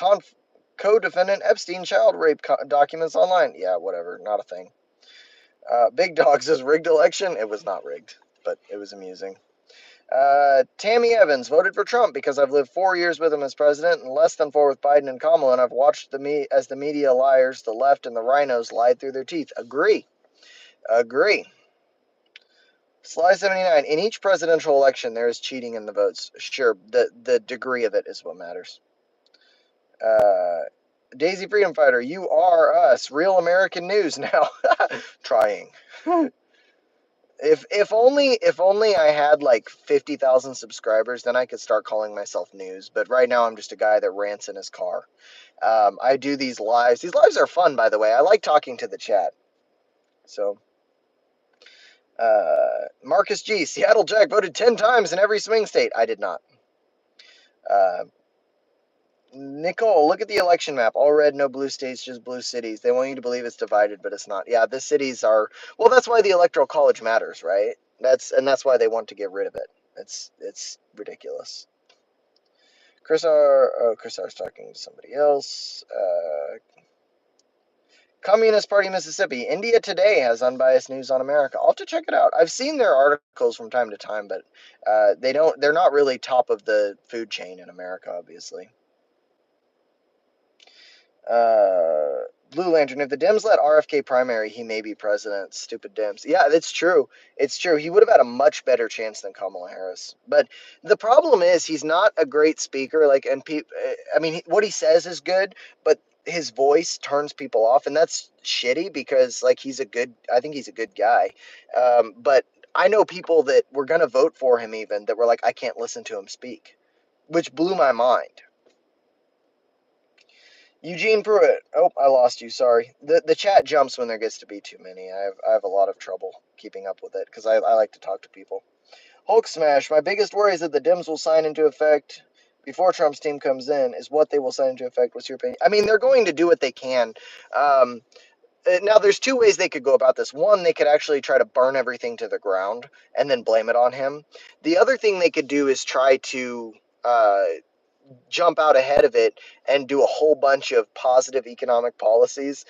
co-defendant Epstein child rape documents online. Yeah, whatever. Not a thing. Big Dog says rigged election. It was not rigged, but it was amusing. Tammy Evans voted for Trump because I've lived 4 years with him as president and less than 4 with Biden and Kamala, and I've watched as the media liars, the left, and the rhinos lied through their teeth. Agree. Sly 79. In each presidential election, there is cheating in the votes. Sure, the degree of it is what matters. Daisy Freedom Fighter, you are us. Real American news now. Trying. If only I had like 50,000 subscribers, then I could start calling myself news. But right now I'm just a guy that rants in his car. I do these lives. These lives are fun, by the way. I like talking to the chat. So, Marcus G. Seattle Jack voted 10 times in every swing state. I did not. Nicole, look at the election map. All red, no blue states, just blue cities. They want you to believe it's divided, but it's not. Yeah, the cities are. Well, that's why the electoral college matters, right? That's why they want to get rid of it. It's ridiculous. Chris R's talking to somebody else. Communist Party Mississippi. India Today has unbiased news on America. I'll have to check it out. I've seen their articles from time to time, but they're not really top of the food chain in America, obviously. Blue Lantern. If the Dems let RFK primary, he may be president. Stupid Dems. Yeah, that's true. It's true. He would have had a much better chance than Kamala Harris. But the problem is he's not a great speaker. I mean, what he says is good, but his voice turns people off, and that's shitty because like I think he's a good guy. But I know people that were gonna vote for him even that were like, I can't listen to him speak, which blew my mind. Eugene Pruitt. Oh, I lost you. Sorry. The chat jumps when there gets to be too many. I have a lot of trouble keeping up with it because I like to talk to people. Hulk Smash. My biggest worry is that the Dems will sign into effect before Trump's team comes in. Is what they will sign into effect. What's your opinion? I mean, they're going to do what they can. Now, there's two ways they could go about this. One, they could actually try to burn everything to the ground and then blame it on him. The other thing they could do is try to jump out ahead of it and do a whole bunch of positive economic policies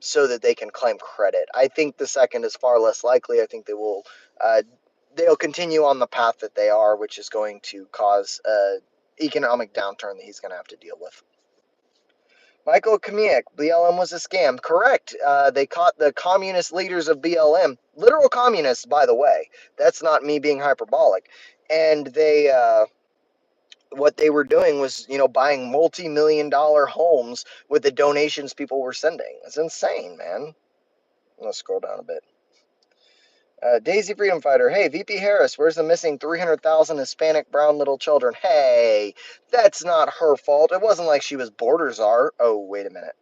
so that they can claim credit. I think the second is far less likely. I think they'll continue on the path that they are, which is going to cause an economic downturn that he's going to have to deal with. Michael Kamiak, BLM was a scam. Correct. They caught the communist leaders of BLM, literal communists, by the way. That's not me being hyperbolic. And what they were doing was, buying multi-million-dollar homes with the donations people were sending. It's insane, man. Let's scroll down a bit. Daisy Freedom Fighter. Hey, VP Harris, where's the missing 300,000 Hispanic brown little children? Hey, that's not her fault. It wasn't like she was border czar. Oh, wait a minute.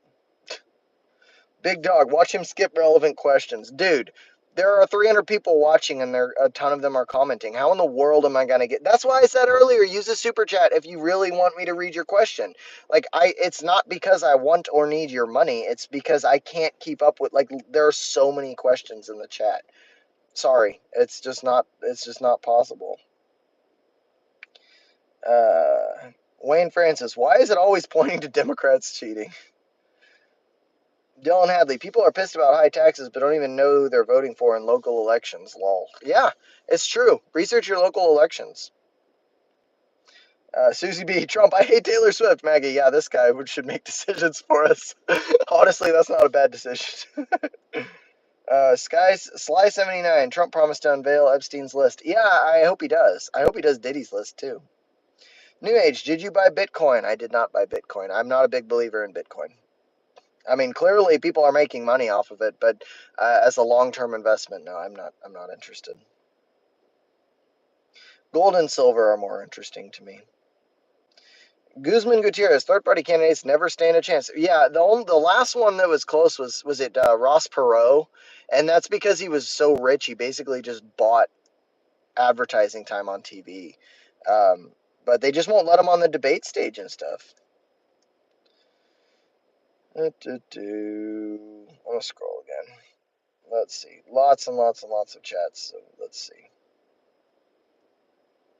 Big Dog, watch him skip relevant questions. Dude, there are 300 people watching and a ton of them are commenting. How in the world am I going to get... That's why I said earlier, use a super chat if you really want me to read your question. It's not because I want or need your money. It's because I can't keep up with... there are so many questions in the chat. Sorry, it's just not possible. Wayne Francis, why is it always pointing to Democrats cheating? Dylan Hadley, people are pissed about high taxes but don't even know who they're voting for in local elections. Lol. Yeah, it's true. Research your local elections. Susie B. Trump, I hate Taylor Swift. Maggie, yeah, this guy should make decisions for us. Honestly, that's not a bad decision. Sly79. Trump promised to unveil Epstein's list. Yeah, I hope he does. I hope he does Diddy's list too. New Age, did you buy Bitcoin? I did not buy Bitcoin. I'm not a big believer in Bitcoin. I mean, clearly people are making money off of it, but as a long-term investment, no, I'm not. I'm not interested. Gold and silver are more interesting to me. Guzman Gutierrez, third-party candidates never stand a chance. Yeah, the last one that was close was it Ross Perot, and that's because he was so rich he basically just bought advertising time on TV. Um, but they just won't let him on the debate stage and stuff. I'm gonna scroll again. Let's see. Lots and lots and lots of chats. So let's see.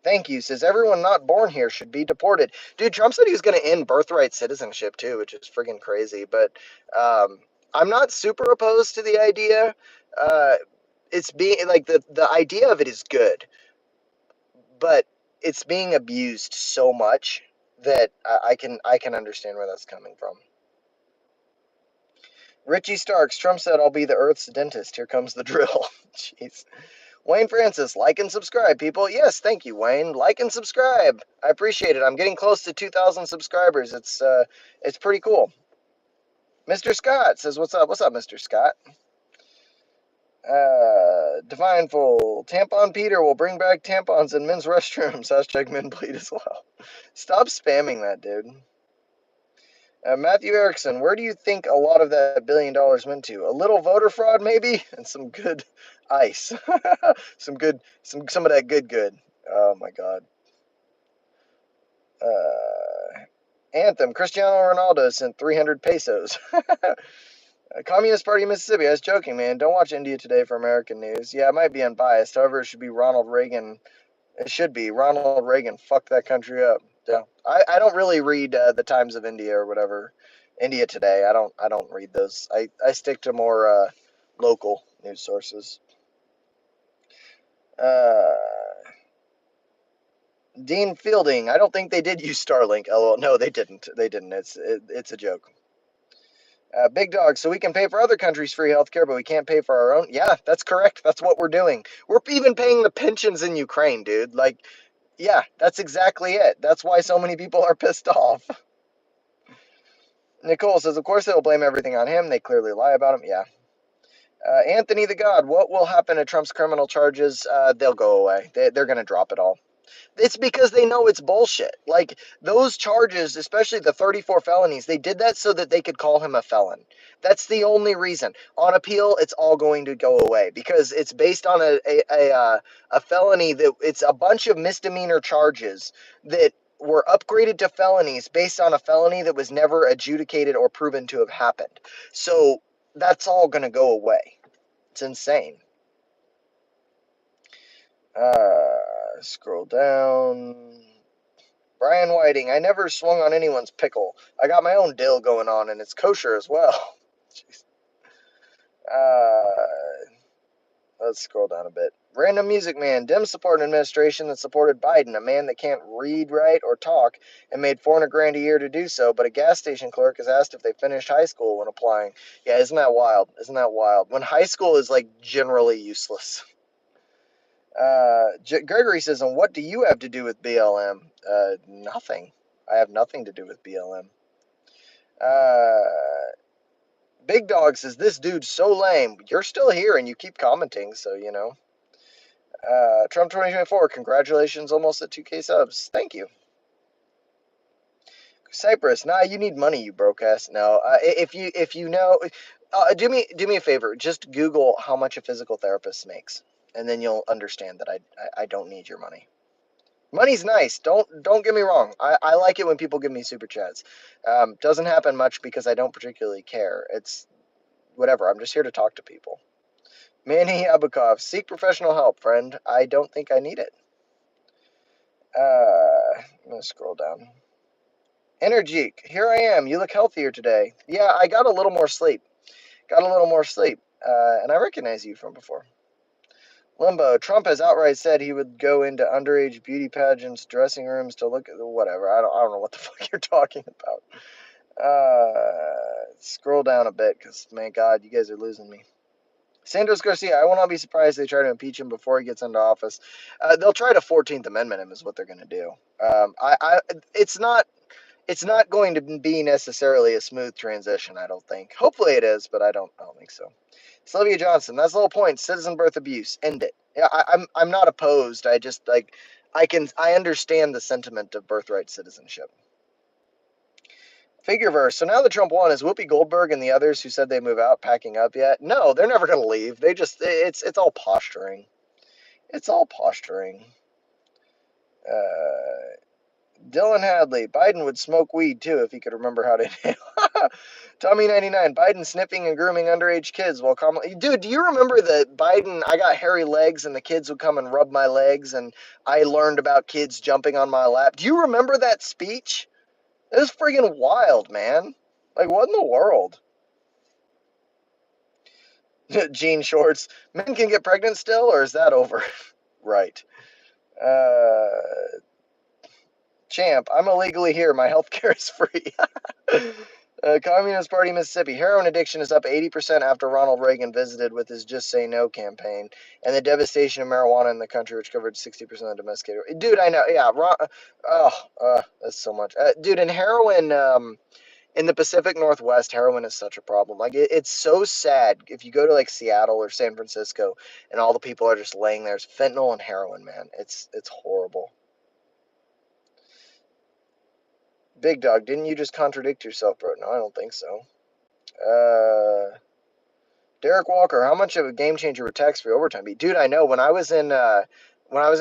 Thank you. Says everyone not born here should be deported. Dude, Trump said he was going to end birthright citizenship too, which is friggin' crazy. But I'm not super opposed to the idea. Uh, it's being like the idea of it is good, but it's being abused so much that I can understand where that's coming from. Richie Starks, Trump said, "I'll be the Earth's dentist." Here comes the drill. Jeez. Wayne Francis, like and subscribe, people. Yes, thank you, Wayne. Like and subscribe. I appreciate it. I'm getting close to 2,000 subscribers. It's pretty cool. Mr. Scott says, "What's up? What's up, Mr. Scott?" Divine Full. Tampon Peter will bring back tampons in men's restrooms. Hashtag men bleed as well. Stop spamming that, dude. Matthew Erickson, where do you think a lot of that $1 billion went to? A little voter fraud, maybe, and some good ice, some of that good. Oh my God. Anthem. Cristiano Ronaldo sent 300 pesos. Communist Party of Mississippi. I was joking, man. Don't watch India Today for American news. Yeah, it might be unbiased. However, it should be Ronald Reagan. It should be Ronald Reagan. Fuck that country up. Yeah, I don't really read the Times of India or whatever. India Today. I don't read those. I stick to more local news sources. Uh, Dean Fielding. I don't think they did use StarLink. LOL. No, they didn't. They didn't. It's a joke. Big Dog, so we can pay for other countries' free healthcare, but we can't pay for our own. Yeah, that's correct. That's what we're doing. We're even paying the pensions in Ukraine, dude. Like, yeah, that's exactly it. That's why so many people are pissed off. Nicole says, of course they'll blame everything on him. They clearly lie about him. Yeah. Anthony the God, what will happen to Trump's criminal charges? They'll go away. They're going to drop it all. It's because they know it's bullshit. Like those charges, especially the 34 felonies, they did that so that they could call him a felon. That's the only reason. On appeal, it's all going to go away because it's based on a felony that it's a bunch of misdemeanor charges that were upgraded to felonies based on a felony that was never adjudicated or proven to have happened. So that's all going to go away. It's insane. Scroll down. Brian Whiting, I never swung on anyone's pickle. I got my own dill going on, and it's kosher as well. Jeez. Let's scroll down a bit. Random Music Man, Dems support an administration that supported Biden, a man that can't read, write, or talk, and made 400 grand a year to do so. But a gas station clerk is asked if they finished high school when applying. Yeah, isn't that wild? Isn't that wild? When high school is like generally useless. Gregory says, and what do you have to do with BLM? Nothing. I have nothing to do with BLM. Big Dog says, this dude's so lame. You're still here and you keep commenting, so you know. Trump 2024, congratulations, almost at 2K subs. Thank you. Cyprus, nah, you need money, you broke ass. No, if you know, do me a favor. Just Google how much a physical therapist makes, and then you'll understand that I don't need your money. Money's nice. Don't get me wrong. I like it when people give me super chats. Doesn't happen much because I don't particularly care. It's whatever. I'm just here to talk to people. Manny Abukov, seek professional help, friend. I don't think I need it. I'm gonna scroll down. Energique, here I am. You look healthier today. Yeah, I got a little more sleep. And I recognize you from before. Limbo, Trump has outright said he would go into underage beauty pageants, dressing rooms to look at whatever. I don't know what the fuck you're talking about. Scroll down a bit, because, man, God, you guys are losing me. Sanders Garcia, I will not be surprised if they try to impeach him before he gets into office. They'll try to 14th Amendment him, is what they're going to do. It's not going to be necessarily a smooth transition. I don't think. Hopefully it is, but I don't think so. Sylvia Johnson, that's the whole point. Citizen birth abuse, end it. Yeah, I'm not opposed. I just like I understand the sentiment of birthright citizenship. Figureverse. So now that Trump won, is Whoopi Goldberg and the others who said they move out packing up yet? No, they're never going to leave. It's all posturing. It's all posturing. Dylan Hadley. Biden would smoke weed too if he could remember how to inhale. Tommy99. Biden sniffing and grooming underage kids while Dude, do you remember that Biden? I got hairy legs and the kids would come and rub my legs and I learned about kids jumping on my lap. Do you remember that speech? It was friggin' wild, man. Like, what in the world? Jean shorts. Men can get pregnant still, or is that over? Right. Champ, I'm illegally here. My health care is free. Communist Party Mississippi. Heroin addiction is up 80% after Ronald Reagan visited with his Just Say No campaign, and the devastation of marijuana in the country, which covered 60% of domesticated. Dude, I know. Yeah. That's so much. Dude, and heroin. In the Pacific Northwest, heroin is such a problem. Like it's so sad if you go to like Seattle or San Francisco, and all the people are just laying there. It's fentanyl and heroin, man. It's horrible. Big Dog, didn't you just contradict yourself, bro? No, I don't think so. Derek Walker, how much of a game changer would tax-free overtime be? Dude, I know when I was in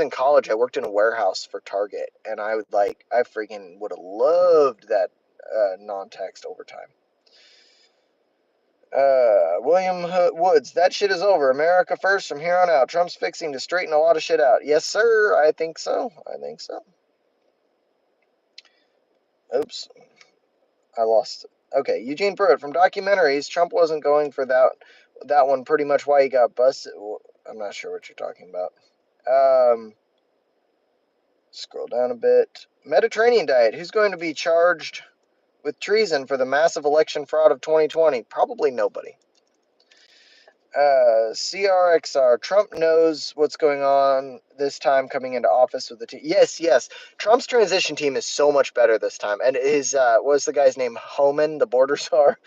college, I worked in a warehouse for Target, and I freaking would have loved that non-taxed overtime. William Woods, that shit is over. America first from here on out. Trump's fixing to straighten a lot of shit out. Yes, sir. I think so. I think so. Oops. I lost it. Okay, Eugene Pruitt from documentaries. Trump wasn't going for that one. Pretty much why he got busted. I'm not sure what you're talking about. Scroll down a bit. Mediterranean diet. Who's going to be charged with treason for the massive election fraud of 2020? Probably nobody. CRXR. Trump knows what's going on this time coming into office with the team. Yes. Trump's transition team is so much better this time. And his, what's the guy's name? Homan, the border czar.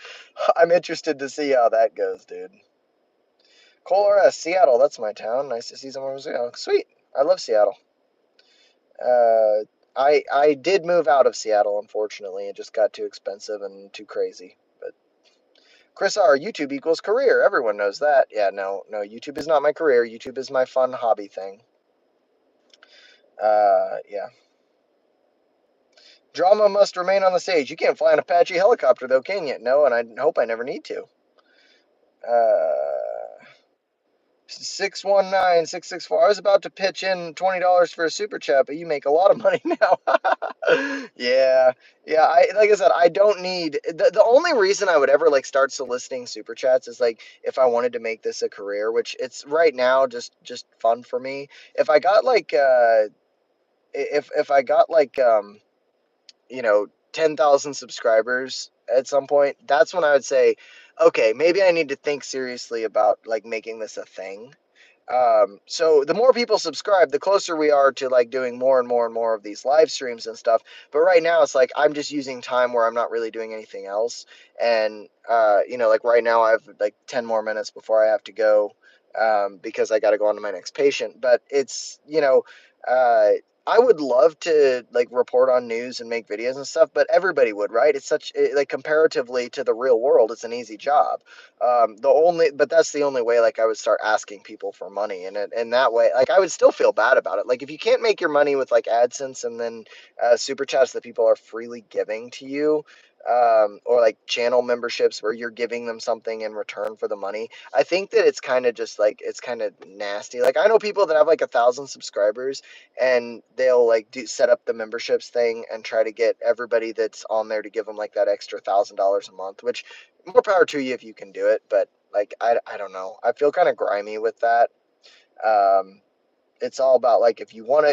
I'm interested to see how that goes, dude. Cole RS, Seattle. That's my town. Nice to see someone from Seattle. Sweet. I love Seattle. I did move out of Seattle, unfortunately. It just got too expensive and too crazy. But Chris R, YouTube equals career. Everyone knows that. Yeah, no, YouTube is not my career. YouTube is my fun hobby thing. Yeah. Drama must remain on the stage. You can't fly an Apache helicopter, though, can you? No, and I hope I never need to. 619-664. I was about to pitch in $20 for a super chat, but you make a lot of money now. Yeah. Like I said, I don't need the only reason I would ever like start soliciting super chats is like if I wanted to make this a career, which it's right now just fun for me. If I got like if I got like 10,000 subscribers at some point, that's when I would say, okay, maybe I need to think seriously about like making this a thing. So the more people subscribe, the closer we are to like doing more and more and more of these live streams and stuff. But right now it's like I'm just using time where I'm not really doing anything else. And like right now I have like 10 more minutes before I have to go because I got to go on to my next patient. But it's, I would love to like report on news and make videos and stuff, but everybody would, right? Like comparatively to the real world, it's an easy job. But that's the only way like I would start asking people for money, and that way like I would still feel bad about it. Like if you can't make your money with like AdSense and then super chats that people are freely giving to you, or like channel memberships where you're giving them something in return for the money, I think that it's kind of just like it's kind of nasty. Like I know people that have like 1,000 subscribers and they'll like set up the memberships thing and try to get everybody that's on there to give them like that extra $1,000 a month, which more power to you if you can do it, but like I don't know, I feel kind of grimy with that. It's all about like if you want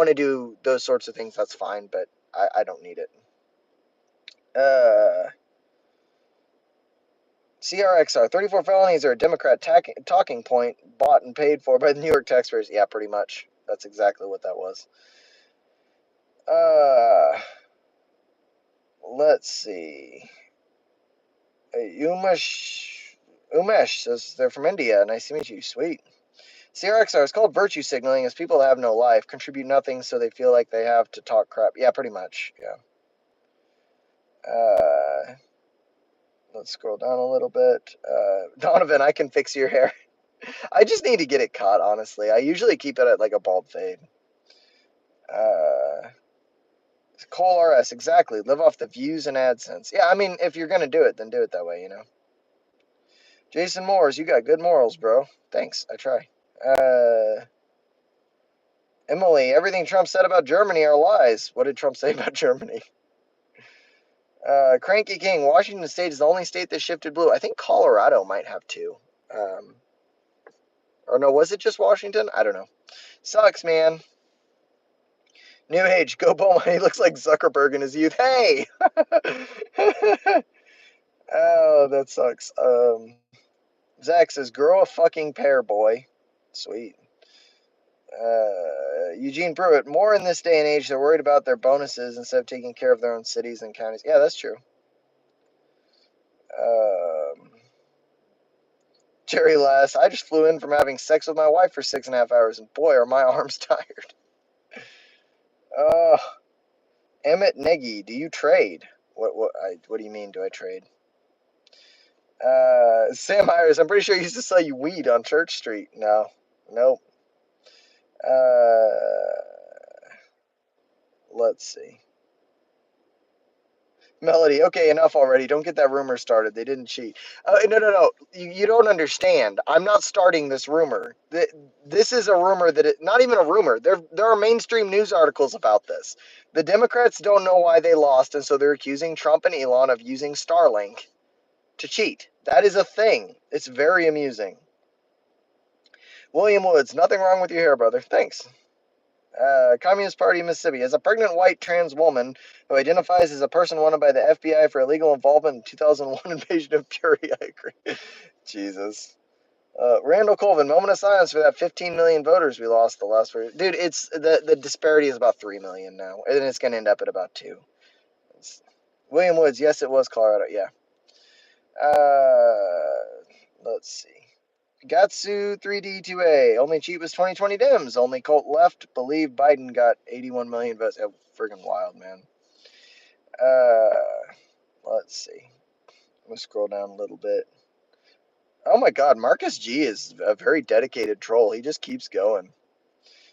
to do those sorts of things, that's fine, but I don't need it. CRXR, 34 felonies are a Democrat talking point bought and paid for by the New York taxpayers. Yeah, pretty much. That's exactly what that was. Let's see. Umesh says they're from India. Nice to meet you. Sweet. CRXR is called virtue signaling as people have no life, contribute nothing, so they feel like they have to talk crap. Yeah, pretty much. Yeah. Let's scroll down a little bit. Donovan, I can fix your hair. I just need to get it cut, honestly. I usually keep it at like a bald fade. Cole RS, exactly. Live off the views and AdSense. Yeah, I mean, if you're going to do it, then do it that way, you know. Jason Moores, you got good morals, bro. Thanks, I try. Emily, everything Trump said about Germany are lies. What did Trump say about Germany? Cranky King, Washington State is the only state that shifted blue. I think Colorado might have too. Or no, was it just Washington? I don't know. Sucks, man. New Age, go Bowman. He looks like Zuckerberg in his youth. Hey! Oh, that sucks. Zach says, grow a fucking pear, boy. Sweet. Eugene Pruitt, more in this day and age, they're worried about their bonuses instead of taking care of their own cities and counties. Yeah, that's true. Jerry Lass, I just flew in from having sex with my wife for 6.5 hours, and boy, are my arms tired. Emmett Nagy, do you trade? What do you mean, do I trade? Sam Myers, I'm pretty sure he used to sell you weed on Church Street. No. Nope. Let's see. Melody, okay, enough already. Don't get that rumor started. They didn't cheat. No. You don't understand. I'm not starting this rumor. This is a rumor not even a rumor. There are mainstream news articles about this. The Democrats don't know why they lost, and so they're accusing Trump and Elon of using StarLink to cheat. That is a thing. It's very amusing. William Woods, nothing wrong with your hair, brother. Thanks. Communist Party of Mississippi. As a pregnant white trans woman who identifies as a person wanted by the FBI for illegal involvement in 2001 invasion of Curie, I agree. Jesus. Randall Colvin, moment of silence for that 15 million voters we lost the last year. Dude, it's the disparity is about 3 million now, and it's going to end up at about 2. William Woods, yes, it was Colorado. Yeah. Let's see. Gatsu 3D2A. Only cheat was 2020 Dems. Only cult left. Believe Biden got 81 million votes. Oh, friggin' wild, man. Let's see. I'm going to scroll down a little bit. Oh my god, Marcus G is a very dedicated troll. He just keeps going.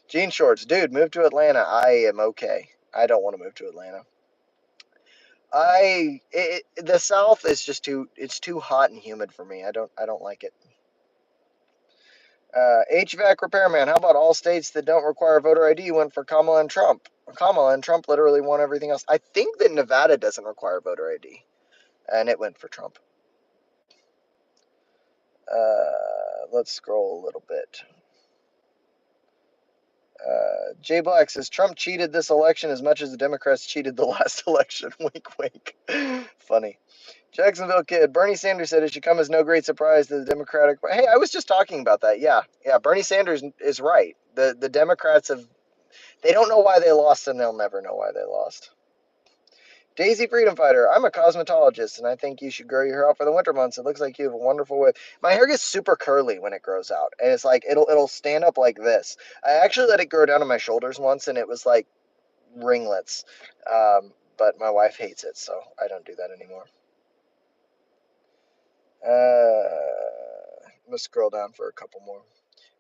Jean Shorts. Dude, move to Atlanta. I am okay. I don't want to move to Atlanta. The South is just too hot and humid for me. I don't like it. HVAC repairman. How about all states that don't require voter ID went for Kamala and Trump? Kamala and Trump literally won everything else. I think that Nevada doesn't require voter ID, and it went for Trump. Let's scroll a little bit. Jay Black says Trump cheated this election as much as the Democrats cheated the last election. Wink, wink. Funny. Jacksonville Kid. Bernie Sanders said it should come as no great surprise that the Democratic. Hey, I was just talking about that. Yeah. Bernie Sanders is right. The Democrats they don't know why they lost, and they'll never know why they lost. Daisy Freedom Fighter. I'm a cosmetologist, and I think you should grow your hair out for the winter months. It looks like you have a wonderful way. My hair gets super curly when it grows out, and it's like it'll stand up like this. I actually let it grow down to my shoulders once, and it was like ringlets. But my wife hates it, so I don't do that anymore. I'm gonna scroll down for a couple more.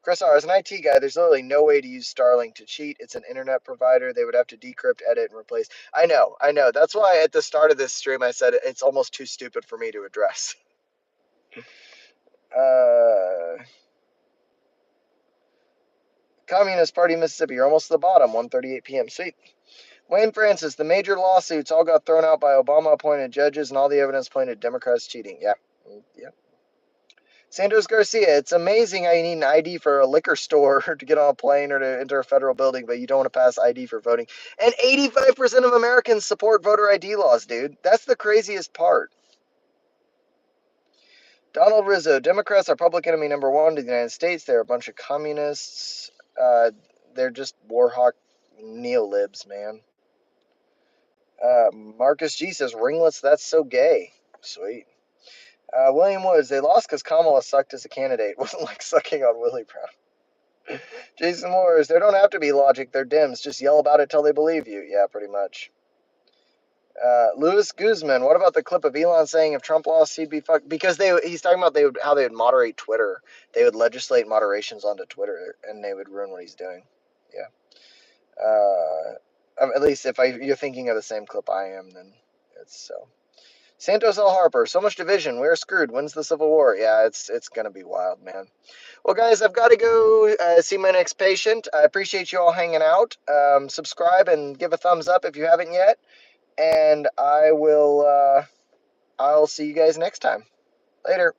Chris R, as an IT guy, there's literally no way to use StarLink to cheat. It's an internet provider. They would have to decrypt, edit, and replace. I know. That's why at the start of this stream I said it's almost too stupid for me to address. Communist Party Mississippi, you're almost to the bottom, 1:38 p.m. Sweet. Wayne Francis, the major lawsuits all got thrown out by Obama-appointed judges, and all the evidence pointed Democrats cheating. Yeah. Santos Garcia, it's amazing how you need an ID for a liquor store to get on a plane or to enter a federal building, but you don't want to pass ID for voting. And 85% of Americans support voter ID laws, dude. That's the craziest part. Donald Rizzo, Democrats are public enemy number one to the United States. They're a bunch of communists. They're just warhawk neolibs, man. Marcus G says, ringlets, that's so gay. Sweet. William Woods, they lost because Kamala sucked as a candidate. Wasn't like sucking on Willie Brown. Jason Moores, there don't have to be logic. They're dims. Just yell about it till they believe you. Yeah, pretty much. Louis Guzman, what about the clip of Elon saying if Trump lost, he'd be fucked? Because he's talking about how they would moderate Twitter. They would legislate moderations onto Twitter, and they would ruin what he's doing. Yeah. At least if you're thinking of the same clip I am, then it's so. Santos L. Harper, so much division. We're screwed. When's the Civil War? Yeah, it's gonna be wild, man. Well, guys, I've got to go see my next patient. I appreciate you all hanging out. Subscribe and give a thumbs up if you haven't yet. And I'll see you guys next time. Later.